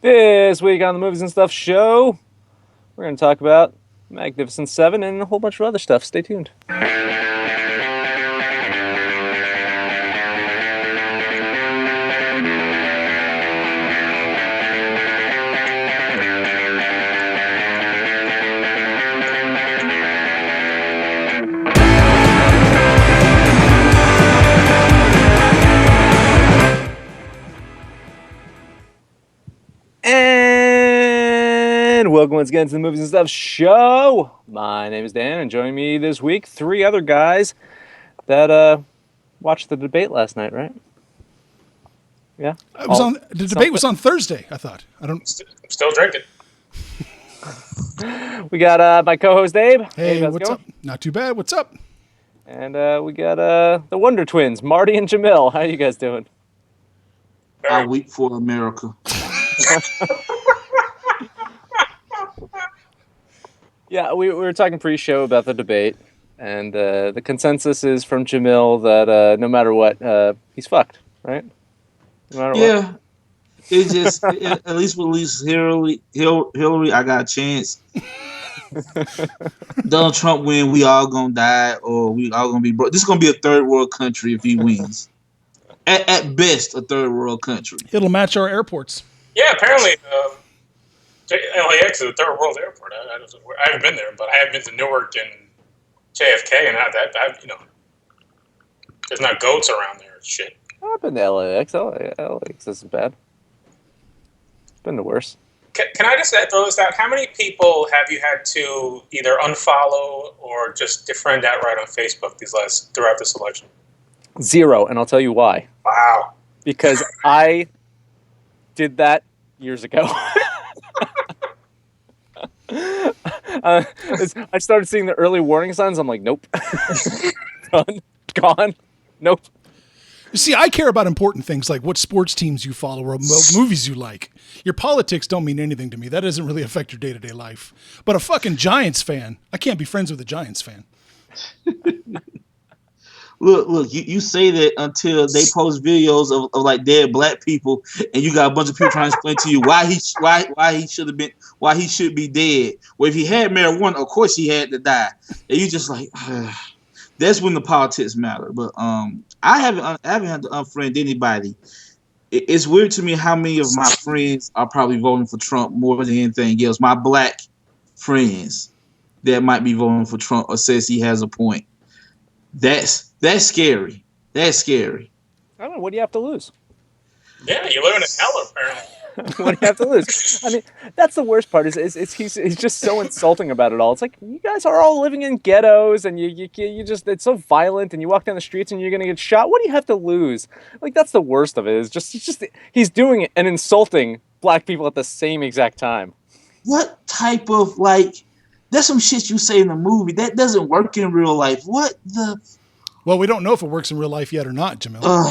This week on the Movies and Stuff show, we're going to talk about Magnificent Seven and a whole bunch of other stuff. Stay tuned. And welcome once again to the Movies and Stuff show. My name is Dan, and joining me this week, three other guys that watched the debate last night, right? Yeah. The debate was on Thursday, I thought. I'm still drinking. We got my co-host Abe. Hey, Abe, what's up? Not too bad. What's up? And we got the Wonder Twins, Marty and Jamil. How you guys doing? I weep for America. Yeah, we were talking pre-show about the debate, and the consensus is from Jamil that no matter what, he's fucked, right? No matter what. It's just at least with Hillary, I got a chance. Donald Trump win, we all gonna die, or we all gonna be broke. This is gonna be a third world country if he wins. At best, a third world country. It'll match our airports. Yeah, apparently LAX is a third world airport. I haven't been there, but I have been to Newark and JFK, and there's not goats around there and shit. I've been to LAX. LAX isn't bad. It's been the worst. Can I just throw this out? How many people have you had to either unfollow or just defriend outright on Facebook throughout this election? 0, and I'll tell you why. Wow. Because I did that years ago. I started seeing the early warning signs. I'm like, nope. Done. Gone. Nope. You see, I care about important things like what sports teams you follow or movies you like. Your politics don't mean anything to me. That doesn't really affect your day-to-day life. But a fucking Giants fan, I can't be friends with a Giants fan. Look, you say that until they post videos of like dead black people, and you got a bunch of people trying to explain to you why he should be dead. Well, if he had marijuana, of course he had to die. And you just like, that's when the politics matter. But I haven't had to unfriend anybody. It's weird to me how many of my friends are probably voting for Trump more than anything else. My black friends that might be voting for Trump or says he has a point. That's scary. That's scary. I don't know. What do you have to lose? Yeah, you're living in hell, apparently. What do you have to lose? I mean, that's the worst part. Is he's just so insulting about it all. It's like, you guys are all living in ghettos, and you just, it's so violent, and you walk down the streets, and you're gonna get shot. What do you have to lose? Like, that's the worst of it. He's doing it and insulting black people at the same exact time. What type of There's some shit you say in the movie that doesn't work in real life. What the? Well, we don't know if it works in real life yet or not, Jamil. No,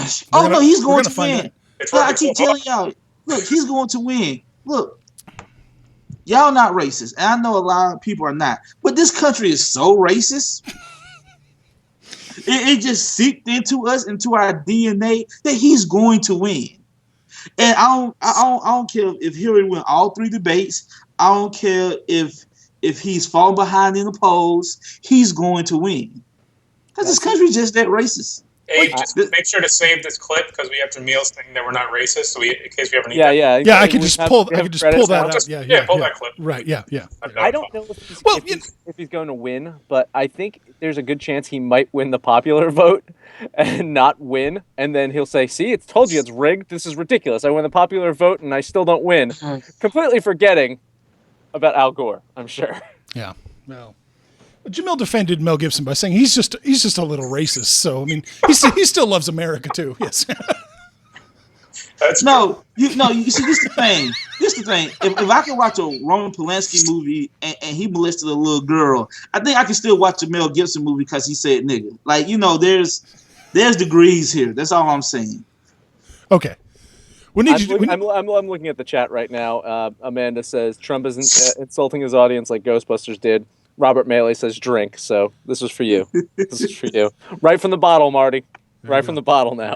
he's going to win. I keep telling y'all, look, he's going to win. Look, y'all not racist, and I know a lot of people are not, but this country is so racist. It just seeped into us, into our DNA, that he's going to win. And I don't care if Hillary win all 3 debates. I don't care if he's falling behind in the polls. He's going to win. Because this country is just that racist. Hey, just make sure to save this clip because we have Jamil saying that we're not racist. So in case we ever need that. Yeah, I can just pull that out. Pull that clip. Right, yeah. I don't know if he's going to win, but I think there's a good chance he might win the popular vote and not win. And then he'll say, see, it's told you it's rigged. This is ridiculous. I won the popular vote and I still don't win. Completely forgetting about Al Gore, I'm sure. Yeah, well. Jamil defended Mel Gibson by saying he's just a little racist. So I mean, he still loves America too. Yes. You see, this is the thing. If I can watch a Roman Polanski movie and he molested a little girl, I think I can still watch a Mel Gibson movie because he said nigga. There's degrees here. That's all I'm saying. Okay. I'm looking at the chat right now. Amanda says Trump isn't insulting his audience like Ghostbusters did. Robert Maley says drink, so this is for you. This is for you. Right from the bottle, Marty. Right from the bottle now.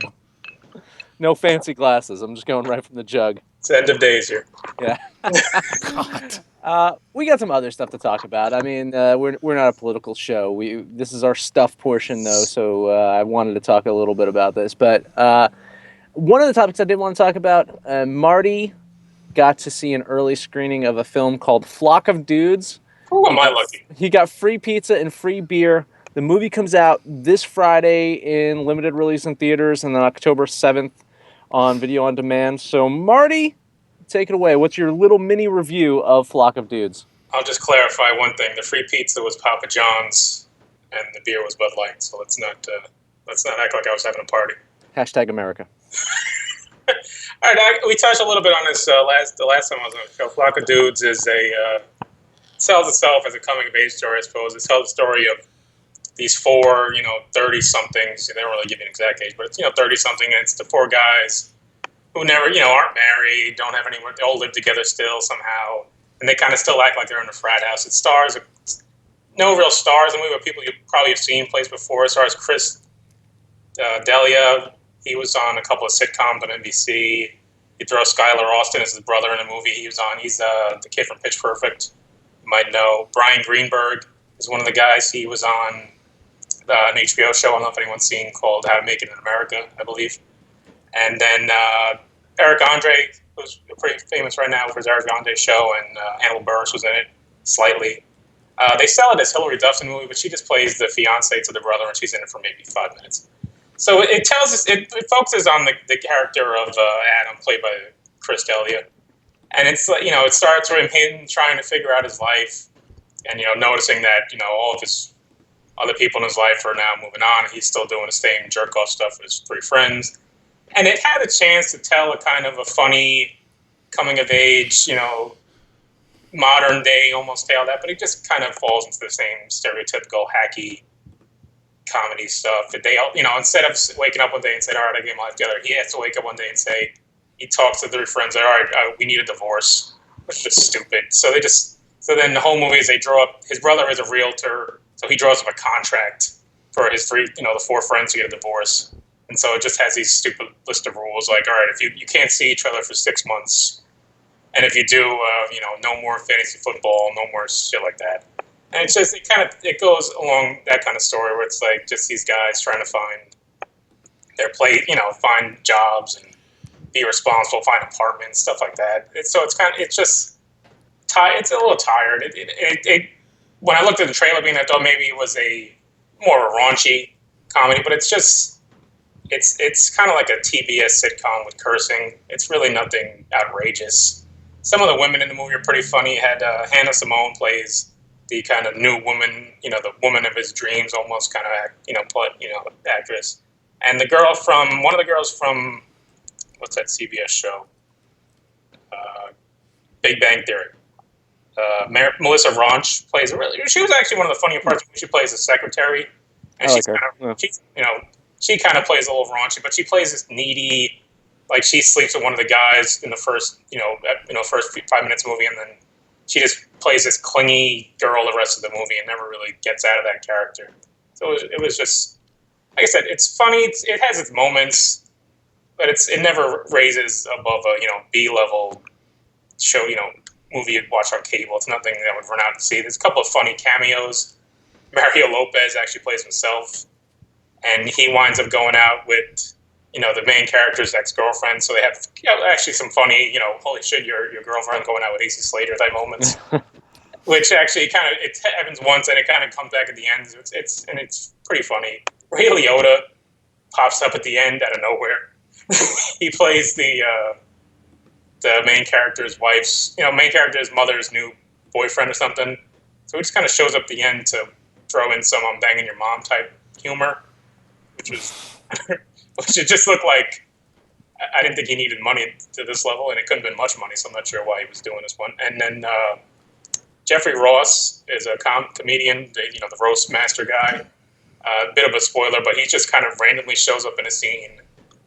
No fancy glasses. I'm just going right from the jug. It's the end of days here. Yeah. God. We got some other stuff to talk about. I mean, we're not a political show. This is our stuff portion though, so I wanted to talk a little bit about this. But one of the topics I did want to talk about, Marty got to see an early screening of a film called Flock of Dudes. Who am I lucky? He got free pizza and free beer. The movie comes out this Friday in limited release in theaters, and then October 7th on video on demand. So, Marty, take it away. What's your little mini review of Flock of Dudes? I'll just clarify one thing: the free pizza was Papa John's, and the beer was Bud Light. So let's not act like I was having a party. Hashtag America. All right, we touched a little bit on this the last time I was on the show. Flock of Dudes is sells itself as a coming of age story, I suppose. It tells the story of these four, 30-somethings. They don't really give you an exact age, but it's 30-something, and it's the four guys who never, aren't married, don't have anyone. They all live together still somehow, and they kind of still act like they're in a frat house. It stars no real stars in the movie, but people you probably have seen plays before. It stars Chris D'Elia. He was on a couple of sitcoms on NBC. You throw Skylar Austin as his brother in a movie he was on. He's the kid from Pitch Perfect. You might know. Brian Greenberg is one of the guys. He was on an HBO show, I don't know if anyone's seen, called How to Make It in America, I believe. And then Eric Andre, who's pretty famous right now for his Eric Andre show, and Hannibal Buress was in it slightly. They sell it as Hilary Duff's in the movie, but she just plays the fiance to the brother, and she's in it for maybe 5 minutes. So it tells us, it focuses on the character of Adam, played by Chris D'Elia. And it's, it starts with him trying to figure out his life and, noticing that, all of his other people in his life are now moving on. And he's still doing the same jerk-off stuff with his three friends. And it had a chance to tell a kind of a funny coming-of-age, modern day almost tale that, but it just kind of falls into the same stereotypical hacky comedy stuff. That they, instead of waking up one day and saying, all right, I get my life together, he has to wake up one day and say, he talks to three friends, all right, we need a divorce, which is just stupid. So then the whole movie is they draw up, his brother is a realtor, so he draws up a contract for his three, the four friends to get a divorce. And so it just has these stupid list of rules, like, all right, if you can't see each other for 6 months, and if you do, no more fantasy football, no more shit like that. And it's just, it goes along that kind of story where it's like just these guys trying to find their place, find jobs and be responsible, find apartments, stuff like that. It's a little tired. When I looked at the trailer, I thought maybe it was more of a raunchy comedy, but it's just, it's kind of like a TBS sitcom with cursing. It's really nothing outrageous. Some of the women in the movie are pretty funny. You had Hannah Simone plays the kind of new woman, the woman of his dreams, almost kind of, actress. And one of the girls from, what's that CBS show? Big Bang Theory. Melissa Raunch plays she was actually one of the funnier parts. She plays a secretary, and she kind of plays a little raunchy, but she plays this needy, like she sleeps with one of the guys in the first, first 5 minutes of the movie, and then she just plays this clingy girl the rest of the movie and never really gets out of that character. So it was just, like I said, it's funny. It has its moments, but it never raises above a B-level show, movie you'd watch on cable. It's nothing that would run out and see. There's a couple of funny cameos. Mario Lopez actually plays himself, and he winds up going out with the main character's ex-girlfriend. So they have actually some funny, holy shit, your girlfriend going out with AC Slater type moments, which actually it happens once and it kind of comes back at the end. It's pretty funny. Ray Liotta pops up at the end out of nowhere. He plays the main character's mother's new boyfriend or something. So he just kind of shows up at the end to throw in some I'm banging your mom type humor, which it just looked like I didn't think he needed money to this level, and it couldn't have been much money, so I'm not sure why he was doing this one. And then Jeffrey Ross is a comedian, the roast master guy. A bit of a spoiler, but he just kind of randomly shows up in a scene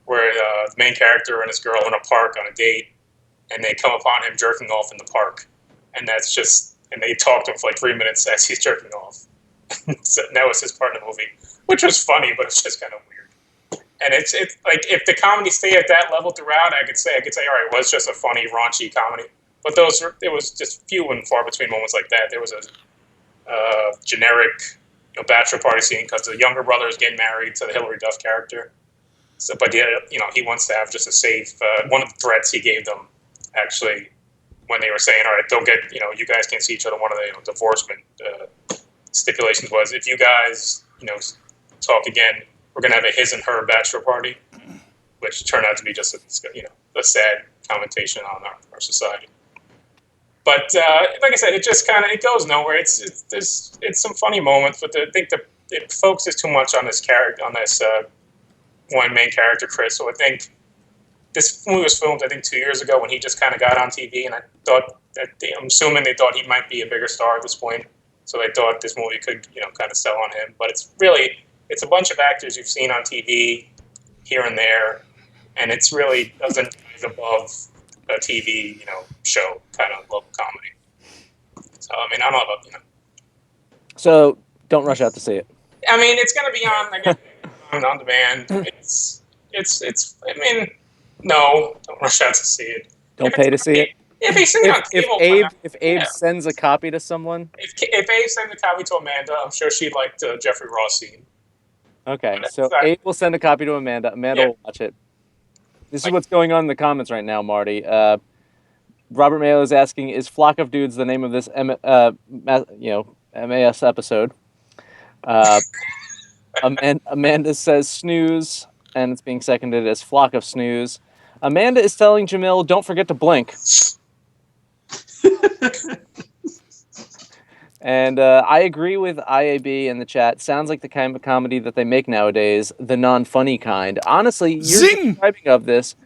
where the main character and his girl are in a park on a date, and they come upon him jerking off in the park. And and they talk to him for like 3 minutes as he's jerking off. So that was his part in the movie, which was funny, but it's just kind of weird. And it's like if the comedy stayed at that level throughout, I could say, all right, it was just a funny, raunchy comedy. But it was just few and far between moments like that. There was a generic, bachelor party scene because the younger brother is getting married to the Hilary Duff character. So, but yeah, he wants to have just a safe. One of the threats he gave them, actually, when they were saying, all right, don't get, you guys can't see each other. One of the divorcement stipulations was, if you guys, talk again, we're gonna have a his and her bachelor party, which turned out to be just a sad commentation on our society. But like I said, it just it goes nowhere. It's some funny moments, but I think it focuses too much on this character, on this one main character, Chris. So I think this movie was filmed, 2 years ago when he just kind of got on TV, and I'm assuming they thought he might be a bigger star at this point. So they thought this movie could, kind of sell on him. But it's a bunch of actors you've seen on TV here and there, and it's really doesn't rise above a TV, show kind of local comedy. So I don't know about So don't rush out to see it. It's going to be on demand. No, don't rush out to see it. Don't pay to see it. If he's seen it on cable, if Abe sends a copy to someone, if Abe sends a copy to Amanda, I'm sure she'd like the Jeffrey Ross scene. Okay, so Abe will send a copy to Amanda. Amanda will watch it. This is what's going on in the comments right now, Marty. Robert Mayo is asking, is Flock of Dudes the name of this MAS episode? Amanda says snooze, and it's being seconded as Flock of Snooze. Amanda is telling Jamil, don't forget to blink. And I agree with IAB in the chat. Sounds like the kind of comedy that they make nowadays, the non-funny kind. Honestly, your describing of this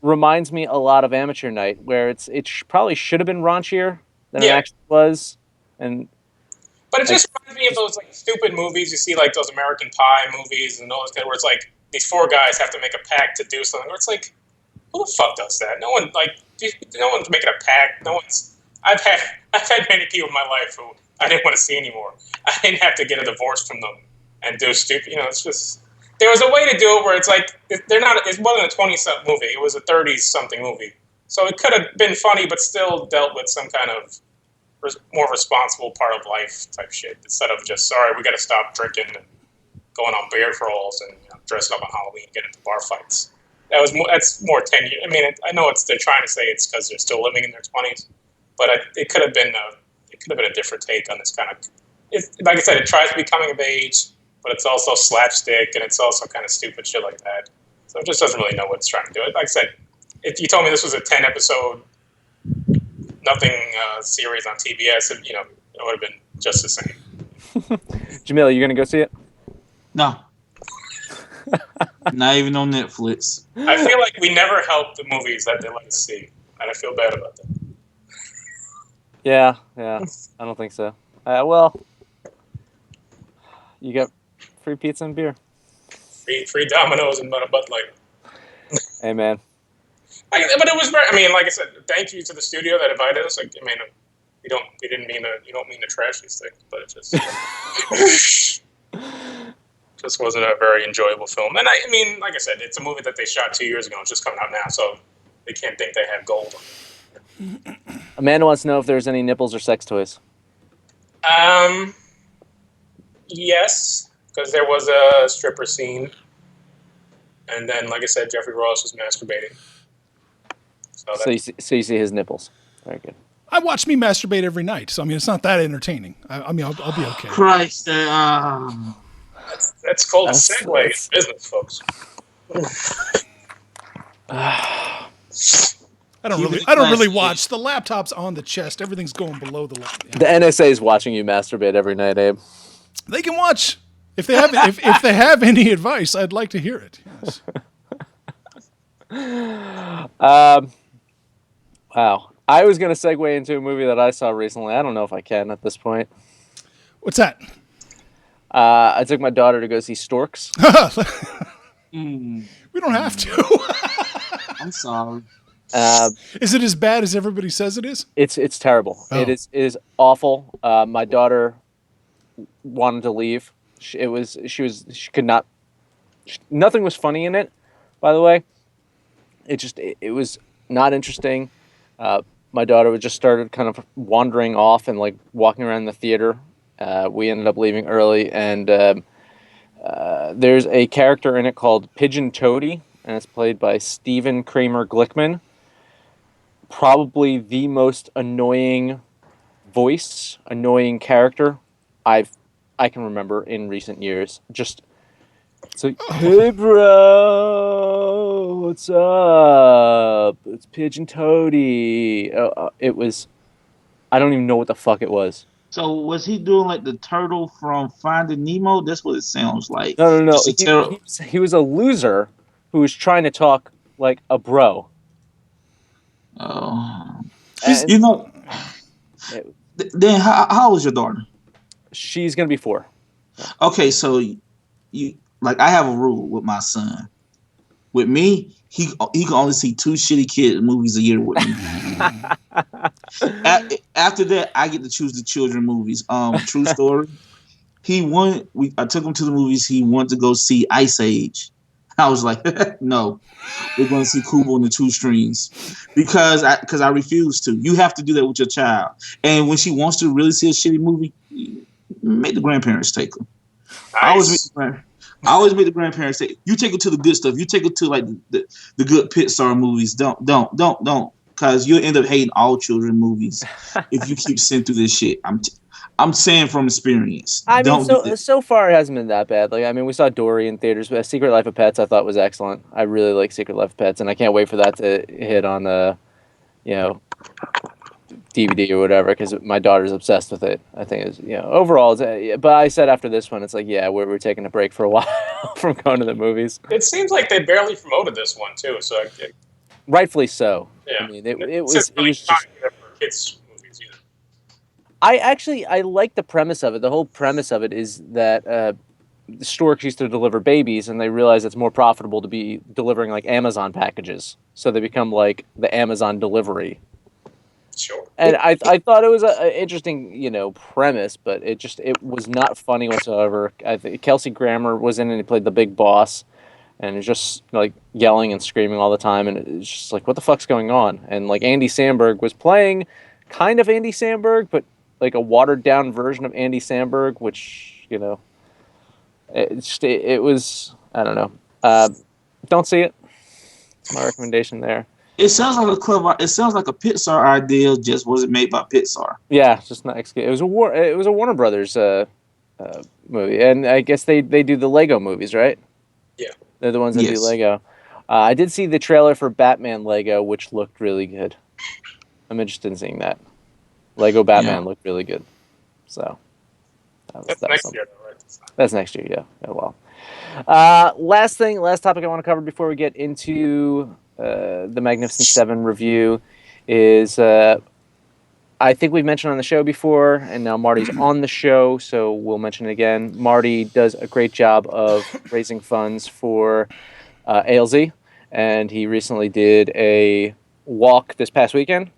reminds me a lot of Amateur Night, where it probably should have been raunchier than it actually was. But it just reminds me of those stupid movies you see, those American Pie movies and those where it's these four guys have to make a pact to do something. Where it's who the fuck does that? No one no one's making a pact. No one's. I've had many people in my life who I didn't want to see anymore. I didn't have to get a divorce from them and do stupid. It's just there was a way to do it where it's they're not. It wasn't a 20-something movie. It was a 30-something movie. So it could have been funny, but still dealt with some kind of more responsible part of life type shit instead of just sorry we got to stop drinking and going on beer crawls and dressing up on Halloween and getting into bar fights. That's more 10 years. I know they're trying to say it's because they're still living in their 20s, but it could have been a different take on this kind of. Like I said, it tries to be coming of age, but it's also slapstick and it's also kind of stupid shit like that. So it just doesn't really know what it's trying to do. Like I said, if you told me this was a 10-episode, nothing series on TBS, it would have been just the same. Jamil, you gonna go see it? No. Not even on Netflix. I feel like we never help the movies that they let us see, and I feel bad about that. Yeah, I don't think so. Well, you got free pizza and beer. Free Domino's and Bud Light. Hey, man. But it was very. Like I said, thank you to the studio that invited us. You don't mean to trash these things, but it just just wasn't a very enjoyable film. And like I said, it's a movie that they shot 2 years ago. It's just coming out now, so they can't think they have gold on it. Amanda wants to know if there's any nipples or sex toys. Yes, because there was a stripper scene, and then, like I said, Jeffrey Ross was masturbating. So you see his nipples. Very good. I watch me masturbate every night, so it's not that entertaining. I'll be okay. Christ, that's called a segue in business, folks. I don't really watch. The laptop's on the chest. Everything's going below the laptop. The NSA is watching you masturbate every night, Abe. They can watch. If they have if they have any advice, I'd like to hear it. Yes. Wow. I was going to segue into a movie that I saw recently. I don't know if I can at this point. What's that? I took my daughter to go see Storks. We don't have to. I'm sorry. Is it as bad as everybody says it is? It's terrible. Oh. It is awful. My daughter wanted to leave. She could not Nothing was funny in it, by the way. It was not interesting. Uh, my daughter was just started kind of wandering off and like walking around the theater. We ended up leaving early, and there's a character in it called Pigeon Toady, and it's played by Stephen Kramer Glickman. Probably the most annoying character I've I can remember in recent years. Just it's like, hey bro, what's up? It's Pigeon Toady. It was. I don't even know what the fuck it was. So was he doing like the turtle from Finding Nemo? That's what it sounds like. No, no, no. Just a turtle. He was a loser who was trying to talk like a bro, Oh, and you know. it, Then how old is your daughter? she's gonna be 4. Okay, so you like I have a rule with my son. With me, he can only see 2 shitty kid movies a year with me. After that, I get to choose the children movies. True story. I took him to the movies. He wanted to go see Ice Age. I was like, no, we're going to see Kubo and the Two Strings because I refuse to. You have to do that with your child. And when she wants to really see a shitty movie, make the grandparents take her. I always make Nice. I always make the grandparents say, you take it to the good stuff. You take it to like the good Pixar movies. Don't. Because you'll end up hating all children movies if you keep sitting through this shit. I'm saying from experience. I mean, Don't do that. so far it hasn't been that bad. Like, I mean, we saw Dory in theaters, but Secret Life of Pets I thought was excellent. I really like Secret Life of Pets, and I can't wait for that to hit on you know, DVD or whatever because my daughter's obsessed with it. I think it's overall. But I said after this one, it's like we're taking a break for a while from going to the movies. It seems like they barely promoted this one too. So Rightfully so. yeah, I mean, it it's was really just. not either for kids movies either. I like the premise of it. The whole premise of it is that the Storks used to deliver babies, and they realize it's more profitable to be delivering like Amazon packages, so they become like the Amazon delivery. Sure. And I thought it was a interesting premise, but it was not funny whatsoever. I think Kelsey Grammer was in it, and he played the big boss, and it's just like yelling and screaming all the time, and it's just like, what the fuck's going on? And like Andy Samberg was playing kind of Andy Samberg, but like a watered down version of Andy Samberg, which it was, I don't know. Don't see it. It's my recommendation there. It sounds like a clever. It sounds like a Pixar idea, just wasn't made by Pixar. Yeah, just not. It was a Warner Brothers movie, and I guess they do the Lego movies, right? Yeah. They're the ones that do Yes. Lego. I did see the trailer for Batman Lego, which looked really good. I'm interested in seeing that. Lego Batman looked really good. So That's that was next something. year, though, right? That's next year, yeah. Yeah, well. Last topic I want to cover before we get into the Magnificent Seven review is I think we've mentioned on the show before, and now Marty's on the show, so we'll mention it again. Marty does a great job of raising funds for ALZ, and he recently did a walk this past weekend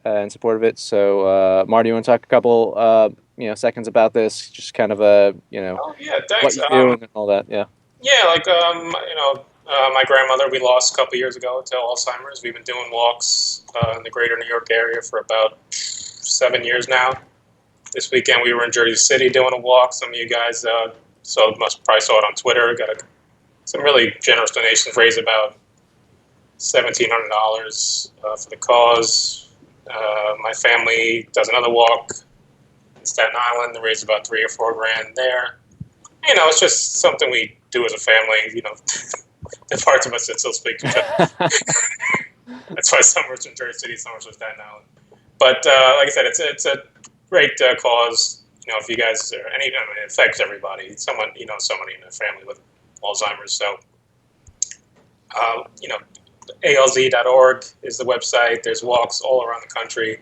in support of it. So, Marty, you want to talk a couple seconds about this? Just kind of Oh yeah, what thanks. you do and all that. Yeah. Yeah, like my grandmother we lost a couple years ago to Alzheimer's. We've been doing walks in the greater New York area for about 7 years now. This weekend we were in Jersey City doing a walk. Some of you guys probably saw it on Twitter. Got some really generous donations, raised about $1,700 for the cause. My family does another walk in Staten Island. They raised about $3 or $4 grand there. It's just something we do as a family. The parts of us that still speak to each other. That's why some are from Jersey City, some are from Staten Island. But like I said, it's a great cause. If you guys are it affects everybody. Someone somebody in the family with Alzheimer's. So alz.org is the website. There's walks all around the country.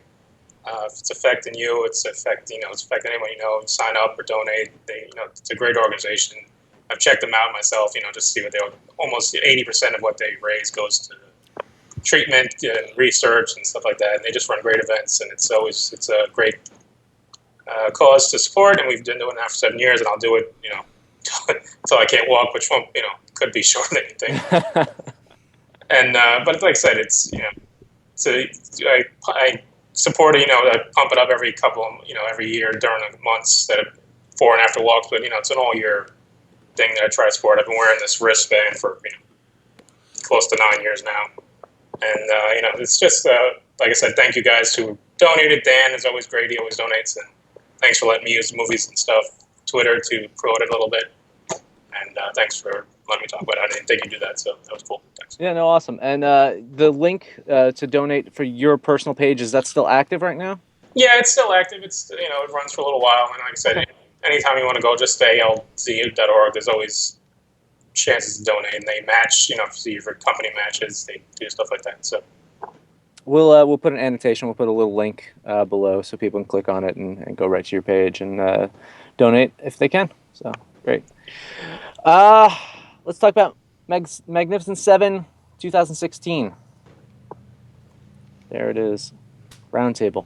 If it's affecting you, it's affecting anyone sign up or donate. It's a great organization. I've checked them out myself, just to see what almost 80% of what they raise goes to treatment and research and stuff like that. And they just run great events, and it's a great cause to support. And we've been doing that for 7 years, and I'll do it, until I can't walk, which won't, could be short of anything. And but like I said, it's so I support it. I pump it up every every year during the months instead of before and after walks. But it's an all year thing that I try to support. I've been wearing this wristband for close to 9 years now, and it's just like I said, thank you guys who donated. Dan is always great; he always donates, and thanks for letting me use movies and stuff, Twitter to promote it a little bit, and thanks for letting me talk about it. I didn't think you'd do that, so that was cool. Thanks. Yeah, no, awesome. And the link to donate for your personal page, is that still active right now? Yeah, it's still active. It's it runs for a little while, and like I said, anytime you want to go, just to alz.org. There's always chances to donate, and they match. See for company matches, they do stuff like that. So we'll put an annotation. We'll put a little link below so people can click on it and go right to your page and donate if they can. So great. Let's talk about Magnificent Seven, 2016. There it is. Roundtable.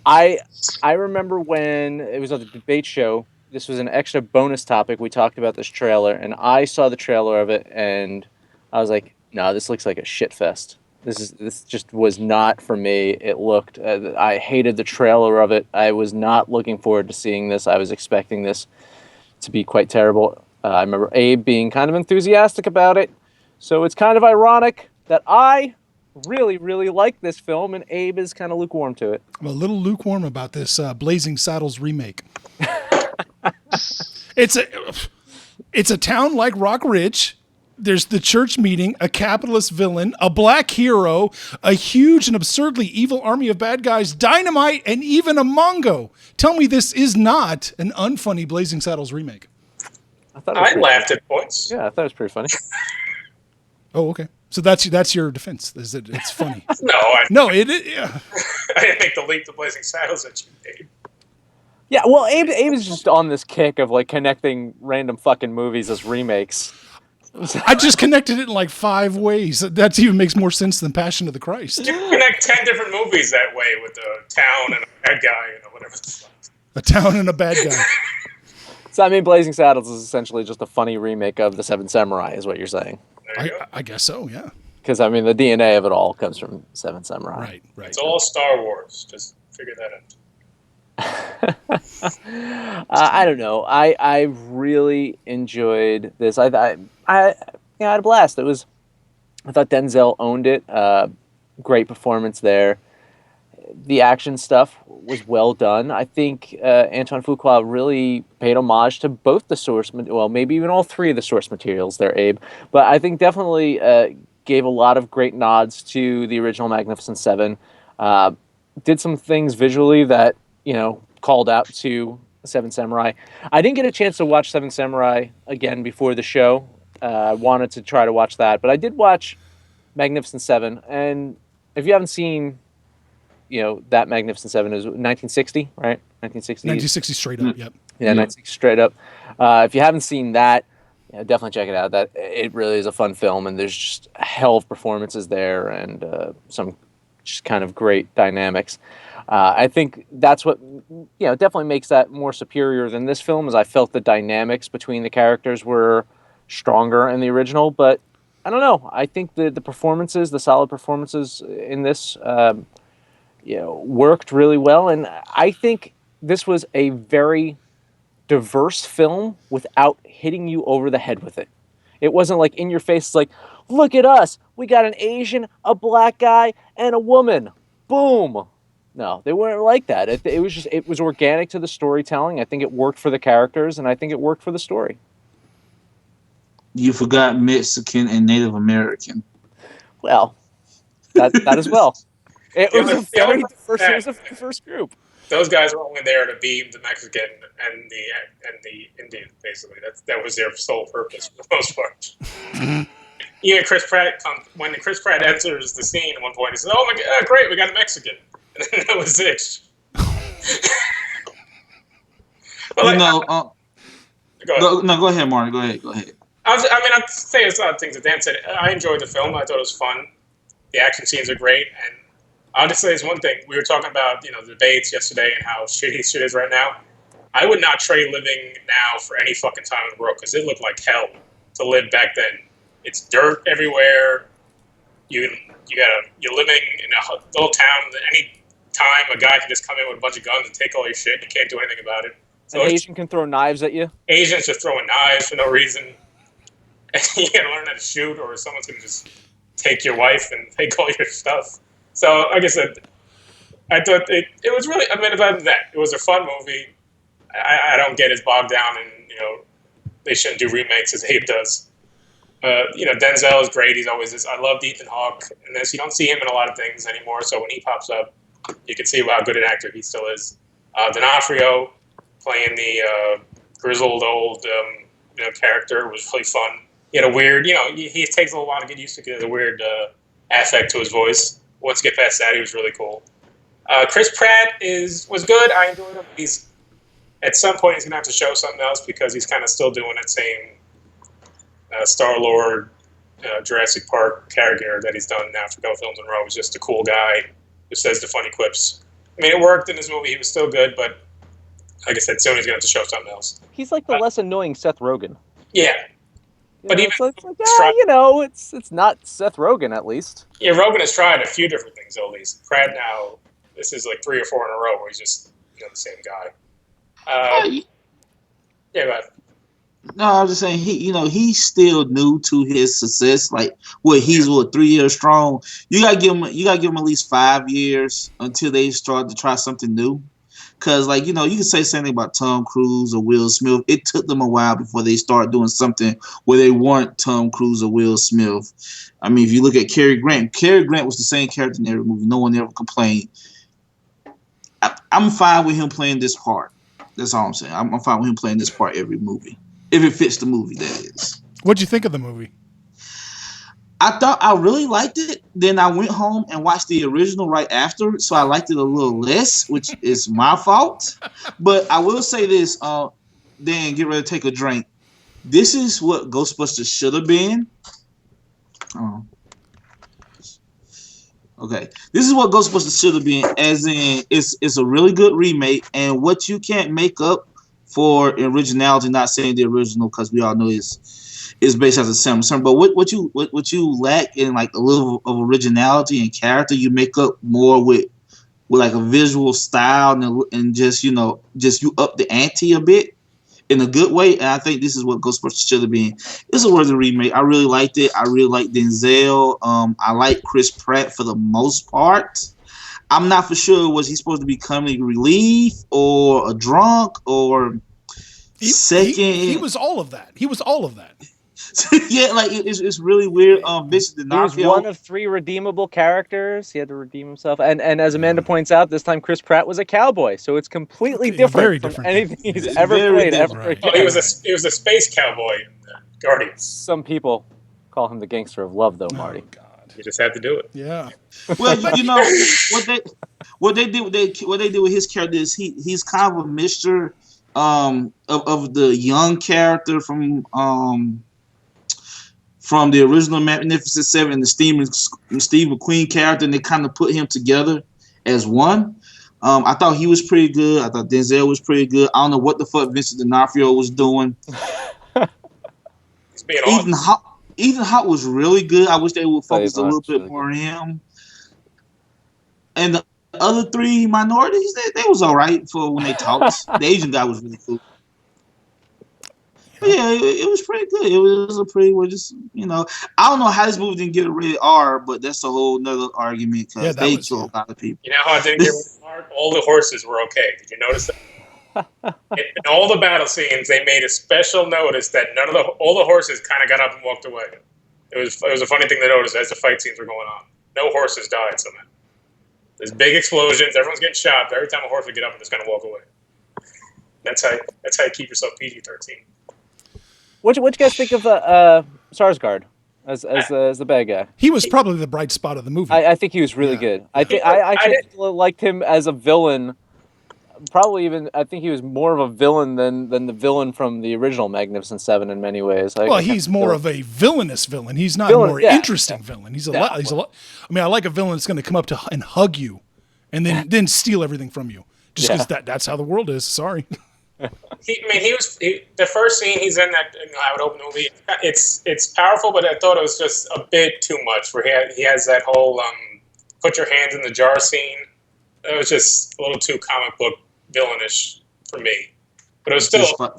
I remember when it was on the debate show. This was an extra bonus topic. We talked about this trailer, and I saw the trailer of it, and I was like, "No, this looks like a shit fest. This just was not for me." It looked. I hated the trailer of it. I was not looking forward to seeing this. I was expecting this to be quite terrible. I remember Abe being kind of enthusiastic about it, so it's kind of ironic that I really, really like this film, and Abe is kind of lukewarm to it. I'm a little lukewarm about this Blazing Saddles remake. It's a town like Rock Ridge. There's the church meeting, a capitalist villain, a black hero, a huge and absurdly evil army of bad guys, dynamite, and even a Mongo. Tell me this is not an unfunny Blazing Saddles remake. I laughed at points. Yeah, I thought it was pretty funny. Oh, okay. So that's your defense. Is that it's funny? No, Yeah. I didn't make the leap to Blazing Saddles that you made. Yeah, well, Abe is just on this kick of connecting random fucking movies as remakes. I just connected it in 5 ways. That even makes more sense than Passion of the Christ. You can connect 10 different movies that way with a town and a bad guy and whatever. A town and a bad guy. So, Blazing Saddles is essentially just a funny remake of The Seven Samurai, is what you're saying. I guess so, yeah. Because, the DNA of it all comes from Seven Samurai. Right. It's all Star Wars. Just figure that out. I don't know. I really enjoyed this. I had a blast. I thought Denzel owned it. Great performance there. The action stuff was well done. I think Antoine Fuqua really paid homage to both the source, maybe even all 3 of the source materials there, Abe. But I think definitely gave a lot of great nods to the original Magnificent Seven. Did some things visually that called out to Seven Samurai. I didn't get a chance to watch Seven Samurai again before the show. I wanted to try to watch that, but I did watch Magnificent Seven. And if you haven't seen, that Magnificent Seven is 1960, right? 1960 straight up, yep. Yeah, 1960 straight up. If you haven't seen that, definitely check it out. That it really is a fun film, and there's just a hell of performances there, and some just kind of great dynamics. I think that's what definitely makes that more superior than this film. Is I felt the dynamics between the characters were stronger in the original, but I don't know. I think the performances, the solid performances in this, worked really well, and I think this was a very diverse film without hitting you over the head with it. It wasn't in your face. It's like, look at us, we got an Asian, a black guy, and a woman. Boom. No, they weren't like that. It was organic to the storytelling. I think it worked for the characters, and I think it worked for the story. You forgot Mexican and Native American. Well, that as well. It was a very diverse group. Those guys were only there to beam the Mexican and the Indian. Basically, that was their sole purpose for the most part. Even Chris Pratt, when Chris Pratt enters the scene at one point, he says, "Oh my God, great, we got a Mexican." And then that was it. Well, go ahead, Marty. Go ahead. I'd say it's a lot of things that Dan said. I enjoyed the film. I thought it was fun. The action scenes are great. And I'll just say this one thing. We were talking about, the debates yesterday and how shitty shit is right now. I would not trade living now for any fucking time in the world because it looked like hell to live back then. It's dirt everywhere. You're living in a little town. Any time a guy can just come in with a bunch of guns and take all your shit. You can't do anything about it. So An Asian can throw knives at you. Asians just throwing knives for no reason. You gotta learn how to shoot, or someone's gonna just take your wife and take all your stuff. So, like I said, I thought it was really. I mean, other than that, it was a fun movie. I don't get as bogged down, and they shouldn't do remakes as Abe does. Denzel is great. He's always this. I loved Ethan Hawke in this. You don't see him in a lot of things anymore, so when he pops up, you can see how good an actor he still is. D'Onofrio playing the grizzled old character was really fun. He had a weird, he takes a little while to get used to. He has a weird affect to his voice. Once you get past that, he was really cool. Chris Pratt was good. I enjoyed him. At some point he's gonna have to show something else because he's kind of still doing that same Star-Lord, Jurassic Park character that he's done now for a couple films in a row. He's just a cool guy who says the funny quips. I mean, it worked in this movie. He was still good, but like I said, soon he's gonna have to show something else. He's like the less annoying Seth Rogen. Yeah. But even it's not Seth Rogen at least. Yeah, Rogen has tried a few different things at least. Pratt now, this is like 3 or 4 in a row where he's just the same guy. Yeah, but no, I was just saying he's still new to his success. Like he's 3 years strong. You gotta give him at least 5 years until they start to try something new. Because, you can say something about Tom Cruise or Will Smith. It took them a while before they started doing something where they weren't Tom Cruise or Will Smith. I mean, if you look at Cary Grant was the same character in every movie. No one ever complained. I'm fine with him playing this part. That's all I'm saying. I'm fine with him playing this part every movie. If it fits the movie, that is. What'd you think of the movie? I thought I really liked it. Then I went home and watched the original right after, so I liked it a little less, which is my fault. But I will say this, Dan, get ready to take a drink. This is what Ghostbusters should have been. Okay. This is what Ghostbusters should have been, as in it's a really good remake, and what you can't make up for originality, not saying the original, because we all know is based on the same. But what you lack in like a little of originality and character, you make up more with like a visual style and just you up the ante a bit in a good way. And I think this is what Ghostbusters should have been. It's a worthy remake. I really liked it. I really liked Denzel. I like Chris Pratt for the most part. I'm not for sure, was he supposed to be comedic relief or a drunk or second? He was all of that. Yeah, like it's really weird. Vincent D'Onofrio. He was one of 3 redeemable characters. He had to redeem himself, and as Amanda points out, this time Chris Pratt was a cowboy, so it's completely different from anything he's ever played ever again. Oh, he was a space cowboy in Guardians. Some people call him the gangster of love, though, Marty. God. You just had to do it. Yeah. Well, what they did with his character is he's kind of a mixture of the young character from the original Magnificent Seven and the Steve McQueen character, and they kind of put him together as one. I thought he was pretty good. I thought Denzel was pretty good. I don't know what the fuck Vincent D'Onofrio was doing. He's being awesome. Ethan Hawke was really good. I wish they would focus a little bit more on him. And the other 3 minorities, they was all right for when they talked. The Asian guy was really cool. But yeah, it was pretty good. It was a pretty, I don't know how this movie didn't get a rated R, but that's a whole nother argument because they killed a lot of people. You know how it didn't get rated R? All the horses were okay. Did you notice that? In all the battle scenes, they made a special notice that all the horses kind of got up and walked away. It was a funny thing to notice as the fight scenes were going on. No horses died somehow. There's big explosions. Everyone's getting shot. But every time a horse would get up and just kind of walk away. That's how you keep yourself PG-13. What you guys think of Sarsgaard as the bad guy? He was probably the bright spot of the movie. I think he was really good. I actually liked him as a villain. Probably even, I think he was more of a villain than the villain from the original Magnificent Seven in many ways. He's more of a villainous villain. He's not a more interesting villain. He's a lot. I mean, I like a villain that's going to come up to and hug you, and then steal everything from you, just because that's how the world is. Sorry. The first scene he's in that I would open the movie. It's powerful, but I thought it was just a bit too much. Where he has that whole put your hands in the jar scene. It was just a little too comic book villainish for me. But it was still. I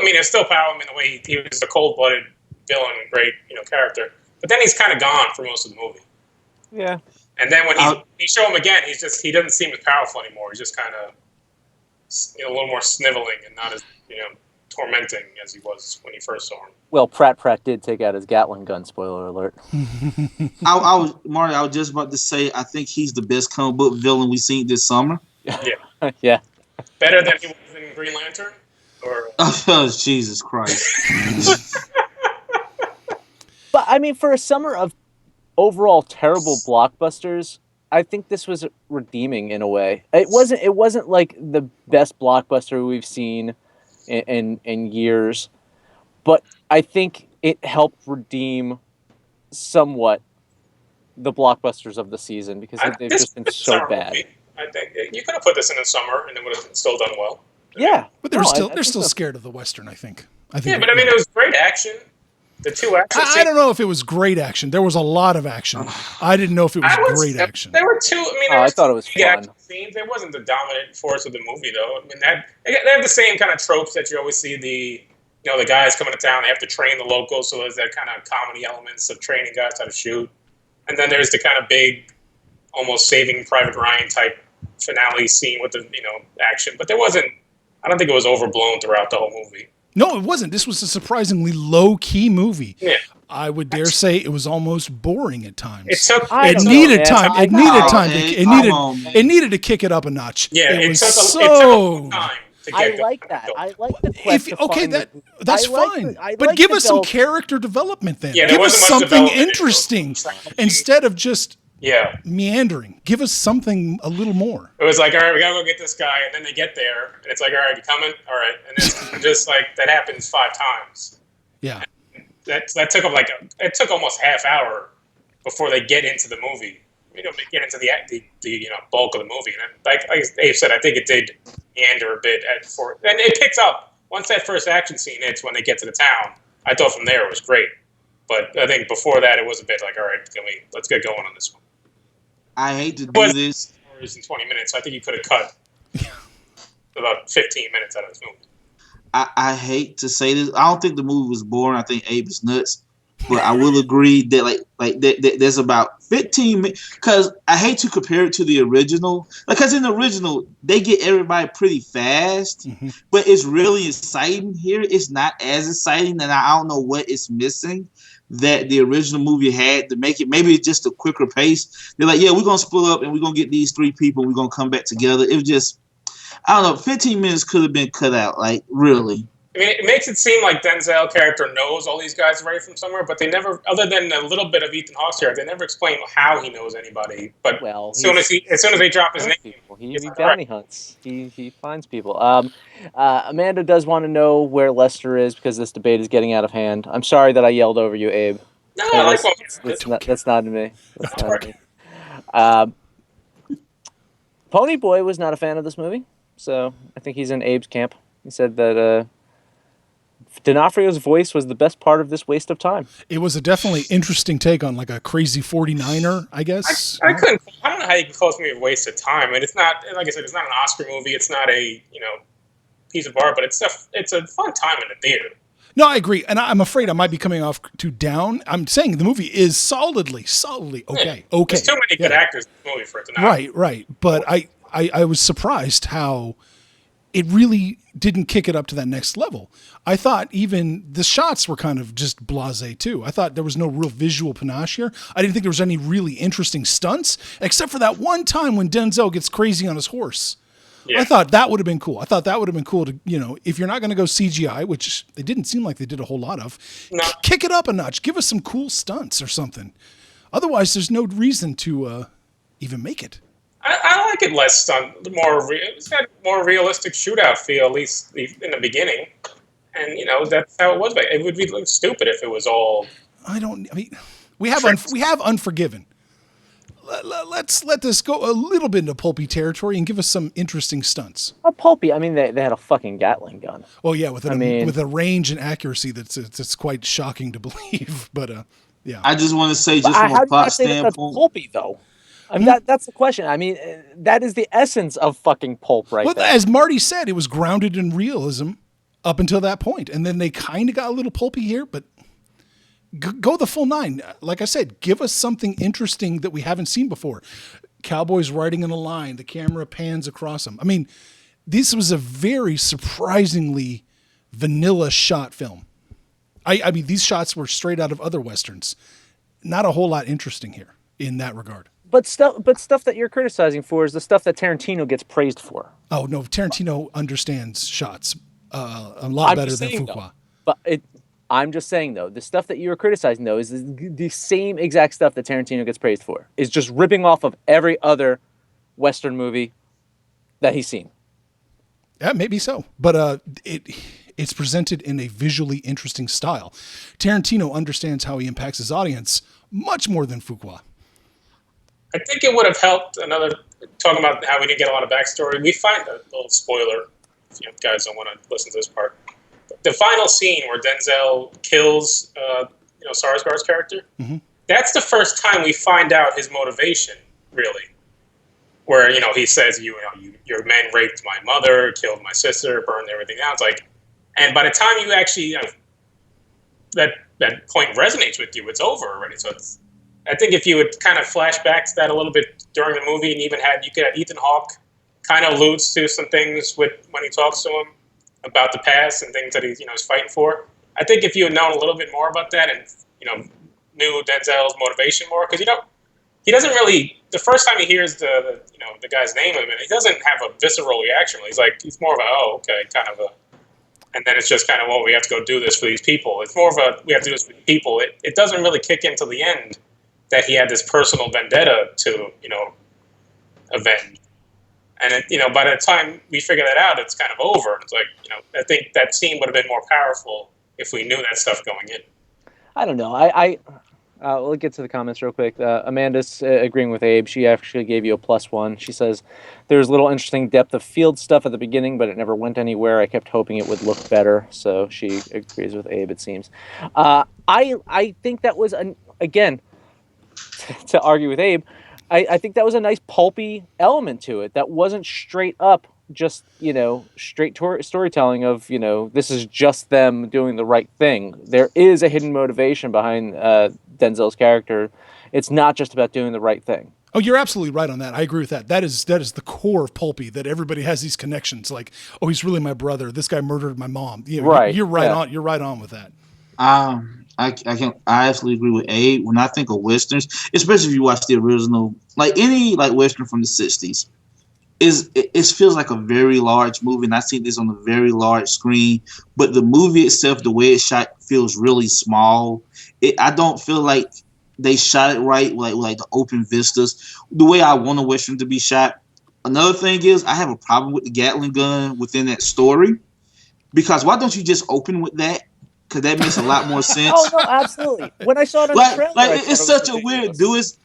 mean, it's still powerful in the way he was a cold-blooded villain, great character. But then he's kind of gone for most of the movie. Yeah. And then when you show him again, he doesn't seem as powerful anymore. He's just kind of a little more sniveling and not as tormenting as he was when you first saw him. Well, Pratt did take out his Gatling gun. Spoiler alert. Marty, I was just about to say, I think he's the best comic book villain we've seen this summer. Yeah. Yeah. Better than he was in Green Lantern? Or Oh, Jesus Christ. But I mean, for a summer of overall terrible blockbusters, I think this was redeeming in a way. It wasn't like the best blockbuster we've seen in years, but I think it helped redeem somewhat the blockbusters of the season because they've just been so bad. Movie, I think you could have put this in the summer and it would have still done well. Yeah, but they're still scared of the Western. I think. Yeah, but I mean, it was great action. The two action scenes. I don't know if it was great action. There was a lot of action. I didn't know if it was great action. There were two. I mean, I thought it was fun. Scenes. It wasn't the dominant force of the movie, though. I mean, they have the same kind of tropes that you always see. The guys coming to town. They have to train the locals, so there's that kind of comedy elements of training guys how to shoot. And then there's the kind of big, almost Saving Private Ryan type finale scene with the action. But there wasn't. I don't think it was overblown throughout the whole movie. No, it wasn't. This was a surprisingly low-key movie. Yeah. I would dare say it was almost boring at times. It needed time. It needed to kick it up a notch. Yeah, it took a long time to I get like that. I like the quest. That's fine. But give us some character development then. Yeah, give us something development. interesting instead of just Yeah. meandering. Give us something a little more. It was like, all right, we gotta go get this guy, and then they get there, and it's like, all right, you coming? All right, and it's just like that happens 5 times. Yeah. That took them it took almost half hour before they get into the movie. They get into the bulk of the movie, and like Dave said, I think it did meander a bit and it picks up once that first action scene hits when they get to the town. I thought from there it was great, but I think before that it was a bit like, all right, let's get going on this one. I hate to do this. In 20 minutes, I think you could have cut about 15 minutes out of this movie. I hate to say this. I don't think the movie was boring. I think Abe is nuts. But I will agree that there's about 15 minutes. Because I hate to compare it to the original. Because in the original, they get everybody pretty fast. Mm-hmm. But it's really exciting. Here, it's not as exciting. And I don't know what it's missing that the original movie had to make it. Maybe it's just a quicker pace. They're like, yeah, we're going to split up and we're going to get these 3 people. We're going to come back together. It was just, I don't know, 15 minutes could have been cut out. Like, really. I mean, it makes it seem like Denzel character knows all these guys right from somewhere, but they never, other than a little bit of Ethan Hawke's character, they never explain how he knows anybody. But as soon as they drop his name, he bounty hunts. He finds people. Amanda does want to know where Lester is because this debate is getting out of hand. I'm sorry that I yelled over you, Abe. No, I like that's not me. That's not me. Pony Boy was not a fan of this movie, so I think he's in Abe's camp. He said that D'Onofrio's voice was the best part of this waste of time. It was a definitely interesting take on like a crazy 49er, I guess. I don't know how you can call this movie a waste of time. I mean, it's not, like I said, it's not an Oscar movie. It's not a piece of art, but it's a fun time in the theater. No, I agree, and I'm afraid I might be coming off too down. I'm saying the movie is solidly okay. Okay, there's too many good actors in the movie for it to not. Right. But I was surprised how it really didn't kick it up to that next level. I thought even the shots were kind of just blasé too. I thought there was no real visual panache here. I didn't think there was any really interesting stunts, except for that one time when Denzel gets crazy on his horse. Yeah. I thought that would have been cool. I thought that would have been cool to, if you're not going to go CGI, which they didn't seem like they did a whole lot of, kick it up a notch. Give us some cool stunts or something. Otherwise, there's no reason to even make it. I like it less stunt, it's got more realistic shootout feel, at least in the beginning. And, that's how it was. It would be stupid if it was all... we have Unforgiven. let's let this go a little bit into pulpy territory and give us some interesting stunts. Oh, pulpy. I mean, they had a fucking Gatling gun. Well, yeah, with a range and accuracy that's quite shocking to believe. But yeah, I just want to say, just How from a do you plot not say that that's standpoint, pulpy though? I mean, that's the question. I mean, that is the essence of fucking pulp, right there. as Marty said, it was grounded in realism up until that point, and then they kind of got a little pulpy here, but go the full nine. Like I said, give us something interesting that we haven't seen before. Cowboys riding in a line, the camera pans across them. I mean, this was a very surprisingly vanilla shot film. I mean, these shots were straight out of other Westerns. Not a whole lot interesting here in that regard. But stuff that you're criticizing for is the stuff that Tarantino gets praised for. Oh no, Tarantino understands shots a lot better than Fuqua. I'm just saying though, the stuff that you're criticizing though is the same exact stuff that Tarantino gets praised for. Is just ripping off of every other Western movie that he's seen. Yeah, maybe so, but it's presented in a visually interesting style. Tarantino understands how he impacts his audience much more than Fuqua. I think it would have helped. Talking about how we didn't get a lot of backstory. We find a little spoiler if you guys don't want to listen to this part. The final scene where Denzel kills, Sarsgaard's character. Mm-hmm. That's the first time we find out his motivation, really. Where he says, your men raped my mother, killed my sister, burned everything down. It's like, and by the time you actually that point resonates with you, it's over already. So I think if you would kind of fill back to that a little bit during the movie, and you could have Ethan Hawke kind of alludes to some things when he talks to him about the past and things that he's fighting for. I think if you had known a little bit more about that and knew Denzel's motivation more, because he doesn't really, the first time he hears the guy's name of it, he doesn't have a visceral reaction. He's more of a and then it's just kind of, well, we have to go do this for these people. It's more of a, we have to do this for people. It doesn't really kick into the end that he had this personal vendetta to, avenge. And, by the time we figure that out, it's kind of over. It's like, I think that scene would have been more powerful if we knew that stuff going in. I don't know. We'll get to the comments real quick. Amanda's agreeing with Abe. She actually gave you a +1. She says, there's little interesting depth of field stuff at the beginning, but it never went anywhere. I kept hoping it would look better. So she agrees with Abe, it seems. I think that was, again, to argue with Abe, I think that was a nice pulpy element to it that wasn't straight up just, straight storytelling of, this is just them doing the right thing. There is a hidden motivation behind Denzel's character. It's not just about doing the right thing. Oh, you're absolutely right on that. I agree with that. That is the core of pulpy, that everybody has these connections. Like, oh, he's really my brother. This guy murdered my mom. Right. You're right on. You're right on with that. I absolutely agree with Abe. When I think of westerns, especially if you watch the original, like any western from the '60s, it feels like a very large movie, and I see this on a very large screen. But the movie itself, the way it's shot, feels really small. I don't feel like they shot it right, like the open vistas, the way I want a western to be shot. Another thing is, I have a problem with the Gatling gun within that story, because why don't you just open with that? Because that makes a lot more sense. Oh, no, absolutely. When I saw it on the trailer, it's such a weird do. It's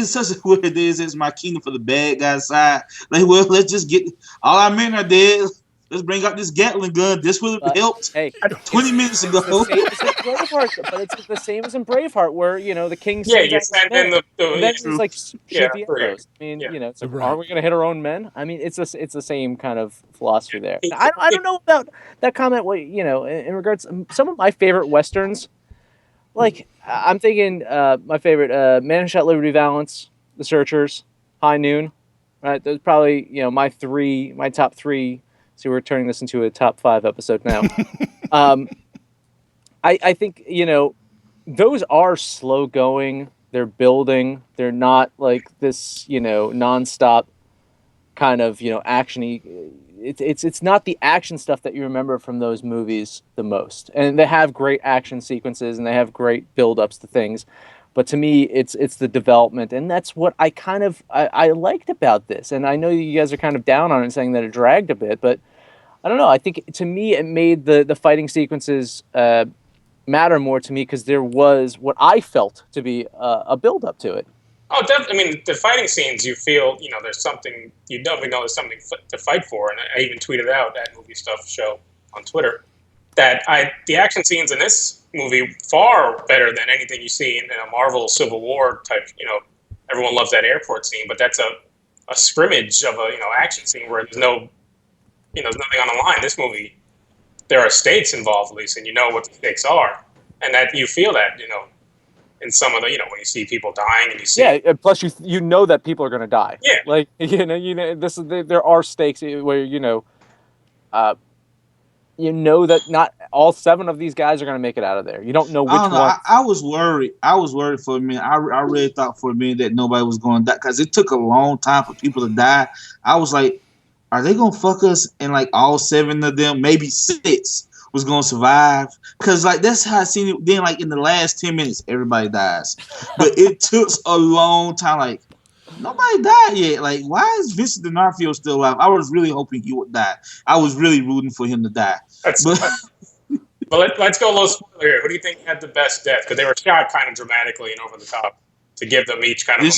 such a weird is. It's my kingdom for the bad guy side. Well, let's just get all our men are dead. Let's bring out this Gatling gun. This would have helped 20 minutes ago. It's the same as in Braveheart, where the king. Yeah, you send in the then it's like shoot the arrows. I mean, yeah. Are we going to hit our own men? I mean, it's the same kind of philosophy there. I don't know about that comment. In regards some of my favorite westerns, like I'm thinking my favorite Man Who Shot Liberty Valance, The Searchers, High Noon. Right, those probably my top three. So we're turning this into a top 5 episode now. I think, those are slow going. They're building. They're not like this, nonstop kind of, action-y. It's not the action stuff that you remember from those movies the most. And they have great action sequences and they have great build-ups to things. But to me, it's the development, and that's what I liked about this. And I know you guys are kind of down on it, saying that it dragged a bit, but I don't know. I think to me, it made the fighting sequences matter more to me because there was what I felt to be a build up to it. Oh, definitely. I mean, the fighting scenes, you feel, there's something, you definitely know there's something to fight for. And I even tweeted out at Movie Stuff Show on Twitter that the action scenes in this movie far better than anything you see in a Marvel Civil War type, everyone loves that airport scene, but that's a scrimmage of a, action scene where there's there's nothing on the line. This movie, there are stakes involved, at least, and you know what the stakes are. And that you feel that, in some of the, when you see people dying and you see. Yeah, and plus you know that people are going to die. Yeah. Like, there are stakes where, that not all 7 of these guys are going to make it out of there. You don't know which one. I was worried. I was worried for a minute. I really thought for a minute that nobody was going to die because it took a long time for people to die. I was like, are they going to fuck us? And like all 7 of them, maybe 6 was going to survive. Because like that's how I seen it. Then like in the last 10 minutes, everybody dies. But it took a long time. Like nobody died yet. Like why is Vincent D'Onofrio still alive? I was really hoping he would die. I was really rooting for him to die. But let's go a little spoiler here. Who do you think had the best death? Because they were shot kind of dramatically and over the top to give them each kind of.